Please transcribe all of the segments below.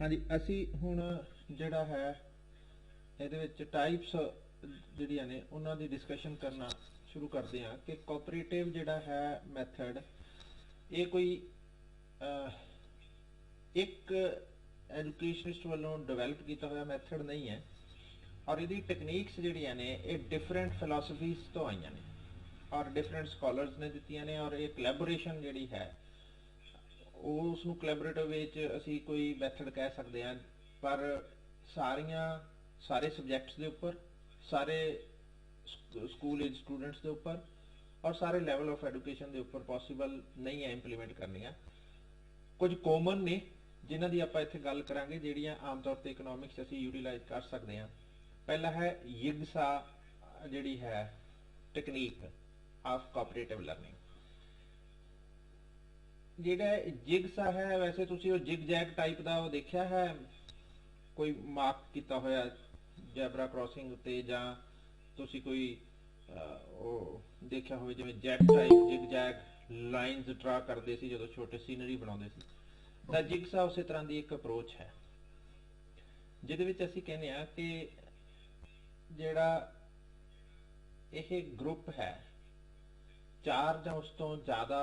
हाँ जी असी हुण जिहड़ा है ਇਹਦੇ ਵਿੱਚ ਟਾਈਪਸ ਜਿਹੜੀਆਂ ਨੇ ਉਹਨਾਂ ਦੀ ਡਿਸਕਸ਼ਨ ਕਰਨਾ ਸ਼ੁਰੂ ਕਰਦੇ ਹਾਂ ਕਿ ਕੋਆਪਰੇਟਿਵ ਜਿਹੜਾ ਹੈ ਮੈਥਡ ਇਹ ਕੋਈ ਇੱਕ ਐਜੂਕੇਸ਼ਨਿਸਟ ਵੱਲੋਂ ਡਿਵੈਲਪ ਕੀਤਾ ਹੋਇਆ ਮੈਥਡ ਨਹੀਂ ਹੈ ਔਰ ਇਹਦੀ ਟੈਕਨੀਕਸ ਜਿਹੜੀਆਂ ਨੇ ਇਹ ਡਿਫਰੈਂਟ ਫਿਲਾਸਫੀਜ਼ ਤੋਂ ਆਈਆਂ ਨੇ ਔਰ ਡਿਫਰੈਂਟ ਸਕਾਲਰਸ ਨੇ ਦਿੱਤੀਆਂ ਨੇ ਔਰ ਇਹ ਕੋਲੈਬੋਰੇਸ਼ਨ ਜਿਹੜੀ ਹੈ ਉਸ ਨੂੰ ਕੋਲੈਬੋਰੇਟਿਵ ਵਿੱਚ ਅਸੀਂ ਕੋਈ ਮੈਥਡ ਕਹਿ ਸਕਦੇ ਹਾਂ ਪਰ ਸਾਰੇ ਸਬਜੈਕਟਸ ਦੇ ਉੱਪਰ ਸਾਰੇ ਸਕੂਲ ਏਜ ਸਟੂਡੈਂਟਸ ਦੇ ਉੱਪਰ ਔਰ ਸਾਰੇ ਲੈਵਲ ਆਫ ਐਜੂਕੇਸ਼ਨ ਦੇ ਉੱਪਰ ਪੋਸੀਬਲ ਨਹੀਂ ਹੈ ਇੰਪਲੀਮੈਂਟ ਕਰਨੀਆਂ ਕੁਝ ਕਾਮਨ ਨੇ ਜਿਨ੍ਹਾਂ ਦੀ ਆਪਾਂ ਇੱਥੇ ਗੱਲ ਕਰਾਂਗੇ ਜਿਹੜੀਆਂ ਆਮ ਤੌਰ ਤੇ ਇਕਨੋਮਿਕਸ ਅਸੀਂ ਯੂਟਿਲਾਈਜ਼ ਕਰ ਸਕਦੇ ਹਾਂ ਪਹਿਲਾ ਹੈ ਯਿਗਸਾ ਜਿਹੜੀ ਹੈ ਟੈਕਨੀਕ ਆਫ ਕੋਆਪਰੇਟਿਵ ਲਰਨਿੰਗ ਜਿਹੜਾ ਜਿਗਸਾ ਹੈ ਵੈਸੇ ਤੁਸੀਂ ਉਹ ਜਿਗ ਜੈਗ ਟਾਈਪ ਦਾ ਉਹ ਦੇਖਿਆ ਹੈ ਕੋਈ ਮਾਰਕ ਕੀਤਾ ਹੋਇਆ ਜੈਬਰਾ ਕ੍ਰਾਸਿੰਗ ਉੱਤੇ ਜਾਂ ਤੁਸੀਂ ਕੋਈ ਉਹ ਦੇਖਿਆ ਹੋਵੇ ਜਿਵੇਂ ਜੈਕ ਟਾਈਪ ਜਿਗ ਜੈਗ ਲਾਈਨਸ ਡਰਾ ਕਰਦੇ ਸੀ ਜਦੋਂ ਛੋਟੇ ਸੀਨਰੀ ਬਣਾਉਂਦੇ ਸੀ ਤਾਂ ਜਿਗਸਾ ਉਸੇ ਤਰ੍ਹਾਂ ਦੀ ਇੱਕ ਅਪਰੋਚ ਹੈ ਜਿਹਦੇ ਵਿੱਚ ਅਸੀਂ ਕਹਿੰਦੇ ਆ ਕਿ ਜਿਹੜਾ ਇਹ ਗਰੁੱਪ ਹੈ 4 ਜਾਂ ਉਸ ਤੋਂ ਜ਼ਿਆਦਾ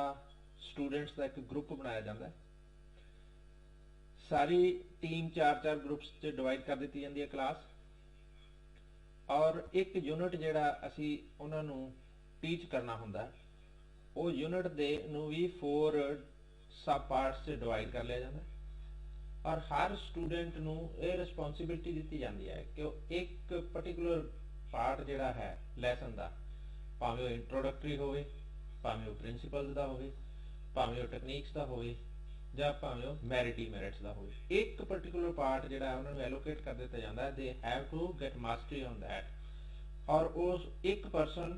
ਸਟੂਡੈਂਟਸ ਦਾ ਇੱਕ ਗਰੁੱਪ ਬਣਾਇਆ ਜਾਂਦਾ ਸਾਰੀ ਟੀਮ 4-4 ਗਰੁੱਪਸ 'ਚ ਡਿਵਾਈਡ ਕਰ ਦਿੱਤੀ ਜਾਂਦੀ ਹੈ ਕਲਾਸ ਔਰ ਇੱਕ ਯੂਨਿਟ ਜਿਹੜਾ ਅਸੀਂ ਉਹਨਾਂ ਨੂੰ ਟੀਚ ਕਰਨਾ ਹੁੰਦਾ ਉਹ ਯੂਨਿਟ ਦੇ ਨੂੰ ਵੀ 4 ਸਬ ਪਾਰਟਸ 'ਚ ਡਿਵਾਈਡ ਕਰ ਲਿਆ ਜਾਂਦਾ ਔਰ ਹਰ ਸਟੂਡੈਂਟ ਨੂੰ ਇਹ ਰਿਸਪੌਂਸਿਬਿਲਿਟੀ ਦਿੱਤੀ ਜਾਂਦੀ ਹੈ ਕਿ ਉਹ ਇੱਕ ਪਾਰਟਿਕੂਲਰ ਪਾਰਟ ਜਿਹੜਾ ਹੈ ਲੈਸਨ ਦਾ ਭਾਵੇਂ ਉਹ ਇੰਟਰੋਡਕਟਰੀ ਹੋਵੇ ਭਾਵੇਂ ਉਹ ਪ੍ਰਿੰਸੀਪਲਸ ਦਾ ਹੋਵੇ ਭਾਵੇਂ ਉਹ ਟੈਕਨੀਕਸ ਦਾ ਹੋਵੇ ਜਾਂ ਭਾਵੇਂ ਉਹ ਮੈਰਿਟਸ ਦਾ ਹੋਵੇ ਇੱਕ ਪਾਰਟਿਕੂਲਰ ਪਾਰਟ ਜਿਹੜਾ ਉਹਨਾਂ ਨੂੰ ਐਲੋਕੇਟ ਕਰ ਦਿੱਤਾ ਜਾਂਦਾ ਹੈ they have to get mastery on that ਔਰ ਉਸ ਇੱਕ ਪਰਸਨ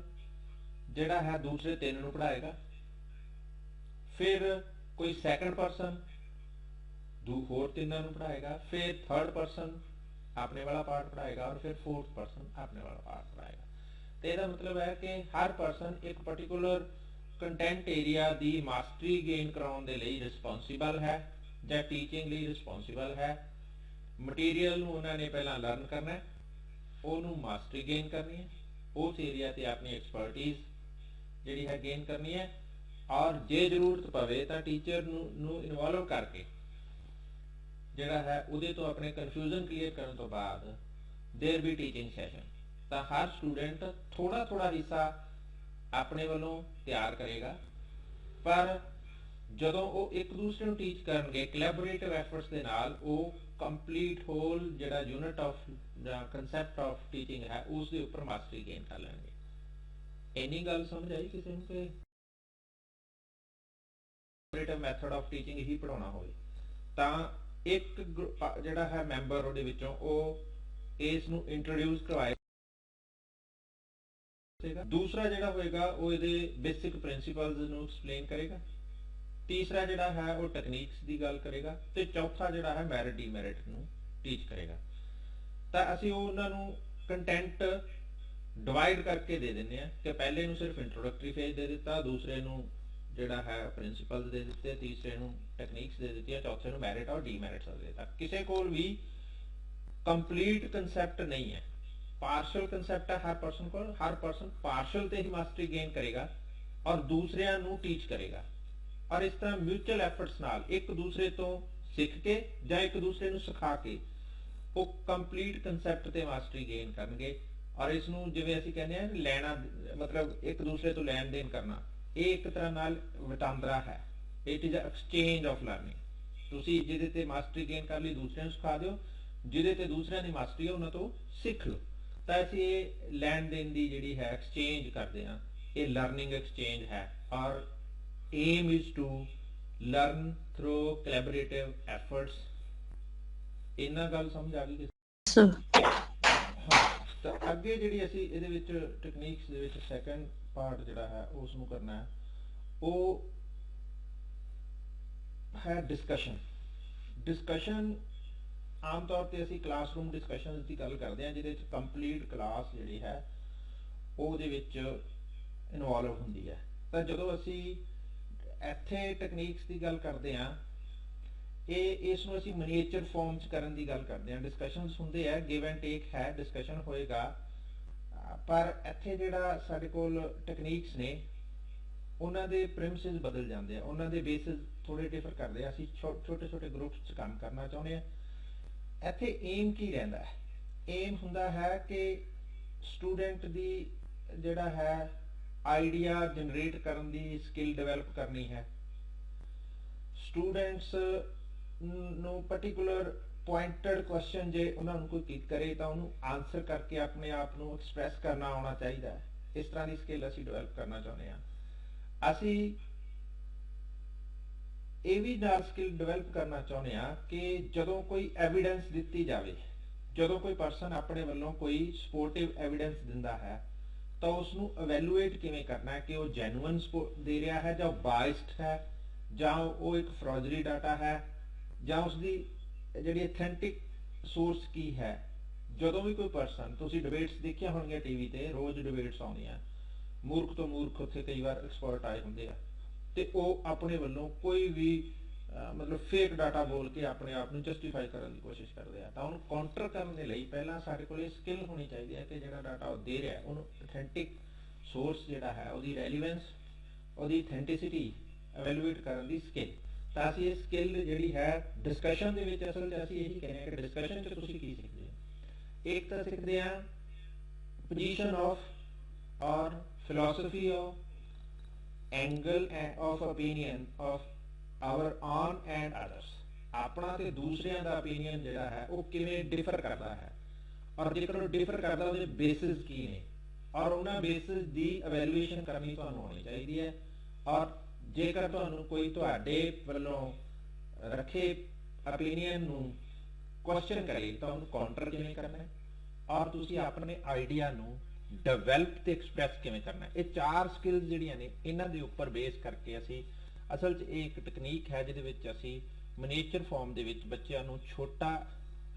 ਜਿਹੜਾ ਹੈ ਦੂਸਰੇ 3 ਨੂੰ ਪੜ੍ਹਾਏਗਾ ਫਿਰ ਕੋਈ ਸੈਕੰਡ ਪਰਸਨ ਹੋਰ 3 ਨੂੰ ਪੜ੍ਹਾਏਗਾ ਫਿਰ ਥਰਡ ਪਰਸਨ ਆਪਣੇ ਵਾਲਾ ਪਾਰਟ ਪੜ੍ਹਾਏਗਾ ਔਰ ਫਿਰ ਫੋਰਥ ਪਰਸਨ ਆਪਣੇ ਵਾਲਾ ਪਾਰਟ ਪੜ੍ਹਾਏਗਾ ਤੇ ਇਹਦਾ ਮਤਲਬ ਹੈ ਕਿ ਹਰ ਪਰਸਨ ਇੱਕ ਪਾਰਟਿਕੂਲਰ ਕੰਟੈਂਟ ਏਰੀਆ ਦੀ ਮਾਸਟਰੀ ਗੇਨ ਕਰਾਉਣ ਦੇ ਲਈ ਰਿਸਪੌਂਸਿਬਲ ਹੈ ਜਾਂ ਟੀਚਿੰਗ ਲਈ ਰਿਸਪੌਂਸਿਬਲ ਹੈ ਮਟੀਰੀਅਲ ਨੂੰ ਉਹਨਾਂ ਨੇ ਪਹਿਲਾਂ ਲਰਨ ਕਰਨਾ ਹੈ ਉਹਨੂੰ ਮਾਸਟਰੀ ਗੇਨ ਕਰਨੀ ਹੈ ਉਸ ਏਰੀਆ ਤੇ ਆਪਣੀ ਐਕਸਪਰਟਿਜ਼ ਜਿਹੜੀ ਹੈ ਗੇਨ ਕਰਨੀ ਹੈ ਔਰ ਜੇ ਜ਼ਰੂਰਤ ਪਵੇ ਤਾਂ ਟੀਚਰ ਨੂੰ ਇਨਵੋਲਵ ਕਰਕੇ ਜਿਹੜਾ ਹੈ ਉਹਦੇ ਤੋਂ ਆਪਣੇ ਕਨਫਿਊਜ਼ਨ ਕਲੀਅਰ ਕਰਨ ਤੋਂ ਬਾਅਦ देयर बी टीचिंग सैशन ਤਾਂ ਹਰ ਸਟੂਡੈਂਟ ਥੋੜਾ ਹਿੱਸਾ ਆਪਣੇ ਵੱਲੋਂ ਤਿਆਰ ਕਰੇਗਾ ਪਰ ਜਦੋਂ ਉਹ ਇੱਕ ਦੂਸਰੇ ਨੂੰ ਟੀਚ ਕਰਨਗੇ ਕੋਲੈਬੋਰੇਟਿਵ ਐਫਰਟਸ ਦੇ ਨਾਲ ਉਹ ਕੰਪਲੀਟ ਹੋਲ ਜਿਹੜਾ ਯੂਨਿਟ ਆਫ ਜਾਂ ਕਨਸੈਪਟ ਆਫ ਟੀਚਿੰਗ ਹੈ ਉਸ ਦੇ ਉੱਪਰ ਮਾਸਟਰੀ ਗੇਨ ਕਰ ਲੈਣਗੇ ਇੰਨੀ ਗੱਲ ਸਮਝ ਆਈ ਕਿਸੇ ਨੂੰ ਕਿ ਕੋਲੈਬੋਰੇਟਿਵ ਮੈਥਡ ਆਫ ਟੀਚਿੰਗ ਹੀ ਪੜਾਉਣਾ ਹੋਵੇ ਤਾਂ ਇੱਕ ਜਿਹੜਾ ਹੈ ਮੈਂਬਰ ਉਹਦੇ ਵਿੱਚੋਂ ਉਹ ਇਸ ਨੂੰ ਇੰਟਰੋਡਿਊਸ ਕਰਵਾਏ दूसरा ਜਿਹੜਾ ਹੋਏਗਾ ਉਹ ਇਹਦੇ ਬੇਸਿਕ ਪ੍ਰਿੰਸੀਪਲਸ ਨੂੰ ਐਕਸਪਲੇਨ ਕਰੇਗਾ ਤੀਸਰਾ ਜਿਹੜਾ ਹੈ ਉਹ ਟੈਕਨੀਕਸ ਦੀ ਗੱਲ ਕਰੇਗਾ ਤੇ ਚੌਥਾ ਜਿਹੜਾ ਹੈ ਮੈਰਿਟ ਡੀਮੈਰਿਟ ਨੂੰ ਟੀਚ ਕਰੇਗਾ ਤਾਂ ਅਸੀਂ ਉਹਨਾਂ ਨੂੰ ਕੰਟੈਂਟ ਡਿਵਾਈਡ ਕਰਕੇ ਦੇ ਦਿੰਦੇ ਆ ਕਿ ਪਹਿਲੇ ਨੂੰ ਸਿਰਫ ਇੰਟਰੋਡਕਟਰੀ ਫੇਜ਼ ਦੇ ਦਿੱਤਾ ਦੂਸਰੇ ਨੂੰ ਜਿਹੜਾ ਹੈ ਪ੍ਰਿੰਸੀਪਲਸ ਦੇ ਦਿੱਤੇ ਤੀਸਰੇ ਨੂੰ ਟੈਕਨੀਕਸ ਦੇ ਦਿੱਤੀਆਂ ਚੌਥੇ ਨੂੰ ਮੈਰਿਟ ਔਰ ਡੀਮੈਰਿਟਸ ਦੇ ਦਿੱਤਾ ਕਿਸੇ ਕੋਲ ਵੀ ਕੰਪਲੀਟ ਕਨਸੈਪਟ ਨਹੀਂ ਹੈ पार्शल कंसेप्ट है हर पर्सन पार्शल ते ही मास्टरी गेन करेगा और दूसरियां नू टीच करेगा और इस तरह म्यूचुअल एफर्ट्स नाल एक दूसरे तो सीख के या एक दूसरे नू सिखा के वो कंप्लीट कंसेप्ट ते मास्टरी गेन करनगे और इस नू जिवें असीं कहने आ लेना मतलब एक दूसरे तो लेन देन करना ये एक तरह नाल वटांदरा है it is exchange of learning तुसीं जिहदे ते मास्टरी गेन कर लई दूसरे नू सिखा दिओ जिहदे ते दूसरियां दी मास्टरी है उन्हां तो सीख लो ਤਾਂ ਅਸੀਂ ਇਹ ਲੈਣ ਦੇਣ ਦੀ ਜਿਹੜੀ ਹੈ ਐਕਸਚੇਂਜ ਕਰਦੇ ਹਾਂ ਇਹ ਲਰਨਿੰਗ ਐਕਸਚੇਂਜ ਹੈ ਔਰ aim is to learn through collaborative efforts ਇਹਨਾਂ ਗੱਲ ਸਮਝ ਆ ਗਈ ਤਾਂ ਅੱਗੇ ਜਿਹੜੀ ਅਸੀਂ ਇਹਦੇ ਵਿੱਚ ਟੈਕਨੀਕਸ ਦੇ ਵਿੱਚ ਸੈਕੰਡ ਪਾਰਟ ਜਿਹੜਾ ਹੈ ਉਸ ਨੂੰ ਕਰਨਾ ਹੈ ਉਹ ਹੈ ਡਿਸਕਸ਼ਨ ਆਮ ਤੌਰ ਤੇ ਅਸੀਂ ਕਲਾਸਰੂਮ ਡਿਸਕਸ਼ਨਸ ਦੀ ਗੱਲ ਕਰਦੇ ਹਾਂ ਜਿਹਦੇ ਵਿੱਚ ਕੰਪਲੀਟ ਕਲਾਸ ਜਿਹੜੀ ਹੈ ਉਹਦੇ ਵਿੱਚ ਇਨਵੋਲਵ ਹੁੰਦੀ ਹੈ ਤਾਂ ਜਦੋਂ ਅਸੀਂ ਇੱਥੇ ਟੈਕਨੀਕਸ ਦੀ ਗੱਲ ਕਰਦੇ ਹਾਂ ਇਸ ਨੂੰ ਅਸੀਂ ਮਨੀਏਚਰ ਫਾਰਮ ਚ ਕਰਨ ਦੀ ਗੱਲ ਕਰਦੇ ਹਾਂ। ਡਿਸਕਸ਼ਨਸ ਹੁੰਦੇ ਆ, ਗਿਵ ਐਂਡ ਟੇਕ ਹੈ, ਡਿਸਕਸ਼ਨ ਹੋਏਗਾ, ਪਰ ਇੱਥੇ ਜਿਹੜਾ ਸਾਡੇ ਕੋਲ ਟੈਕਨੀਕਸ ਨੇ ਉਹਨਾਂ ਦੇ ਪ੍ਰਿੰਸਿਪਲ ਬਦਲ ਜਾਂਦੇ ਆ, ਉਹਨਾਂ ਦੇ ਬੇਸਿਸ ਥੋੜੇ ਡਿਫਰ ਕਰਦੇ ਆ। ਅਸੀਂ ਛੋਟੇ ਛੋਟੇ ਗਰੁੱਪਸ ਚ ਕੰਮ ਕਰਨਾ ਚਾਹੁੰਦੇ ਆ। ਇੱਥੇ ਏਮ ਕੀ ਰਹਿੰਦਾ ਹੈ? ਏਮ ਹੁੰਦਾ ਹੈ ਕਿ ਸਟੂਡੈਂਟ ਦੀ ਜਿਹੜਾ ਹੈ ਆਈਡੀਆ ਜਨਰੇਟ ਕਰਨ ਦੀ ਸਕਿੱਲ ਡਿਵੈਲਪ ਕਰਨੀ ਹੈ। ਸਟੂਡੈਂਟਸ ਨੂੰ ਪਾਰਟਿਕੂਲਰ ਪੁਆਇੰਟਡ ਕੁਐਸਚਨ ਜੇ ਉਹਨਾਂ ਨੂੰ ਕੋਈ ਕਰੇ ਤਾਂ ਉਹਨੂੰ ਆਨਸਰ ਕਰਕੇ ਆਪਣੇ ਆਪ ਨੂੰ ਐਕਸਪ੍ਰੈਸ ਕਰਨਾ ਆਉਣਾ ਚਾਹੀਦਾ ਹੈ। ਇਸ ਤਰ੍ਹਾਂ ਦੀ ਸਕਿੱਲ ਅਸੀਂ ਡਿਵੈਲਪ ਕਰਨਾ ਚਾਹੁੰਦੇ ਹਾਂ। ਅਸੀਂ ਇਹ ਵੀ ਨਾਲ ਸਕਿੱਲ ਡਿਵੈਲਪ ਕਰਨਾ ਚਾਹੁੰਦੇ ਹਾਂ ਕਿ ਜਦੋਂ ਕੋਈ ਐਵੀਡੈਂਸ ਦਿੱਤੀ ਜਾਵੇ, ਜਦੋਂ ਕੋਈ ਪਰਸਨ ਆਪਣੇ ਵੱਲੋਂ ਕੋਈ ਸਪੋਰਟਿਵ ਐਵੀਡੈਂਸ ਦਿੰਦਾ ਹੈ ਤਾਂ ਉਸ ਨੂੰ ਇਵੈਲੂਏਟ ਕਿਵੇਂ ਕਰਨਾ ਹੈ ਕਿ ਉਹ ਜੈਨੂਇਨ ਦੇ ਰਿਹਾ ਹੈ ਜਾਂ ਬਾਇਸਡ ਹੈ, ਜਾਂ ਉਹ ਇੱਕ ਫਰੋਜਰੀ ਡਾਟਾ ਹੈ, ਜਾਂ ਉਸਦੀ ਜਿਹੜੀ ਅਥੈਂਟਿਕ ਸੋਰਸ ਕੀ ਹੈ। ਜਦੋਂ ਵੀ ਕੋਈ ਪਰਸਨ, ਤੁਸੀਂ ਡਿਬੇਟਸ ਦੇਖੀਆਂ ਹੋਣਗੀਆਂ ਟੀਵੀ ਤੇ, ਰੋਜ਼ ਡਿਬੇਟਸ ਆਉਂਦੀਆਂ, ਮੂਰਖ ਤੋਂ ਮੂਰਖ ਉੱਥੇ ਕਈ ਵਾਰ ਐਕਸਪਰਟ ਆਏ ਹੁੰਦੇ ਆ ਤੇ ਉਹ ਆਪਣੇ ਵੱਲੋਂ ਕੋਈ ਵੀ ਮਤਲਬ ਫੇਕ ਡਾਟਾ ਬੋਲ ਕੇ ਆਪਣੇ ਆਪ ਨੂੰ ਜਸਟੀਫਾਈ ਕਰਨ ਦੀ ਕੋਸ਼ਿਸ਼ ਕਰਦੇ ਆ। ਤਾਂ ਉਹਨੂੰ ਕਾਊਂਟਰ ਕਰਨ ਦੇ ਲਈ ਪਹਿਲਾਂ ਸਾਡੇ ਕੋਲ ਇਹ ਸਕਿੱਲ ਹੋਣੀ ਚਾਹੀਦੀ ਹੈ ਕਿ ਜਿਹੜਾ ਡਾਟਾ ਉਹ ਦੇ ਰਿਹਾ ਉਹਨੂੰ ਅਥੈਂਟਿਕ ਸੋਰਸ ਜਿਹੜਾ ਹੈ, ਉਹਦੀ ਰੈਲੀਵੈਂਸ, ਉਹਦੀ ਅਥੈਂਟਿਸਿਟੀ ਇਵੈਲੂਏਟ ਕਰਨ ਦੀ ਸਕਿੱਲ। ਤਾਂ ਅਸੀਂ ਇਹ ਸਕਿੱਲ ਜਿਹੜੀ ਹੈ ਡਿਸਕਸ਼ਨ ਦੇ ਵਿੱਚ, ਅਸਲ 'ਚ ਅਸੀਂ ਇਹੀ ਕਹਿੰਦੇ ਹਾਂ ਕਿ ਡਿਸਕਸ਼ਨ 'ਚ ਤੁਸੀਂ ਕੀ ਸਿੱਖਦੇ ਹੋ। ਇੱਕ ਤਾਂ ਸਿੱਖਦੇ ਆ ਪੋਜੀਸ਼ਨ ਆਫ ਔਰ philosophy of angle of opinion of hour on and others. ਆਪਣਾ ਤੇ ਦੂਸਰਿਆਂ ਦਾ ਓਪੀਨੀਅਨ ਜਿਹੜਾ ਹੈ ਉਹ ਕਿਵੇਂ ਡਿਫਰ ਕਰਦਾ ਹੈ, ਔਰ ਜੇਕਰ ਉਹ ਡਿਫਰ ਕਰਦਾ ਉਹਦੇ ਬੇਸਿਸ ਕੀ ਨੇ, ਔਰ ਉਹਨਾਂ ਬੇਸਿਸ ਦੀ ਇਵੈਲੂਏਸ਼ਨ ਕਰਨੀ ਤੁਹਾਨੂੰ ਆਉਣੀ ਚਾਹੀਦੀ ਹੈ। ਔਰ ਜੇਕਰ ਤੁਹਾਨੂੰ ਕੋਈ ਤੁਹਾਡੇ ਵੱਲੋਂ ਰੱਖੇ ਓਪੀਨੀਅਨ ਨੂੰ ਕੁਐਸਚਨ ਕਰੇ ਤਾਂ ਉਹਨੂੰ ਕਾਊਂਟਰ ਕਿਵੇਂ ਕਰਨਾ ਹੈ, ਔਰ ਤੁਸੀਂ ਆਪਣੇ ਆਈਡੀਆ ਨੂੰ ਡਿਵੈਲਪ ਤੇ ਐਕਸਪ੍ਰੈਸ ਕਿਵੇਂ ਕਰਨਾ ਹੈ। ਇਹ ਚਾਰ ਸਕਿੱਲਸ ਜਿਹੜੀਆਂ ਨੇ ਇਹਨਾਂ ਦੇ ਉੱਪਰ ਬੇਸ ਕਰਕੇ ਅਸੀਂ, ਅਸਲ 'ਚ ਇਹ ਇੱਕ ਟੈਕਨੀਕ ਹੈ ਜਿਹਦੇ ਵਿੱਚ ਅਸੀਂ ਮਨੀਏਚਰ ਫਾਰਮ ਦੇ ਵਿੱਚ ਬੱਚਿਆਂ ਨੂੰ ਛੋਟਾ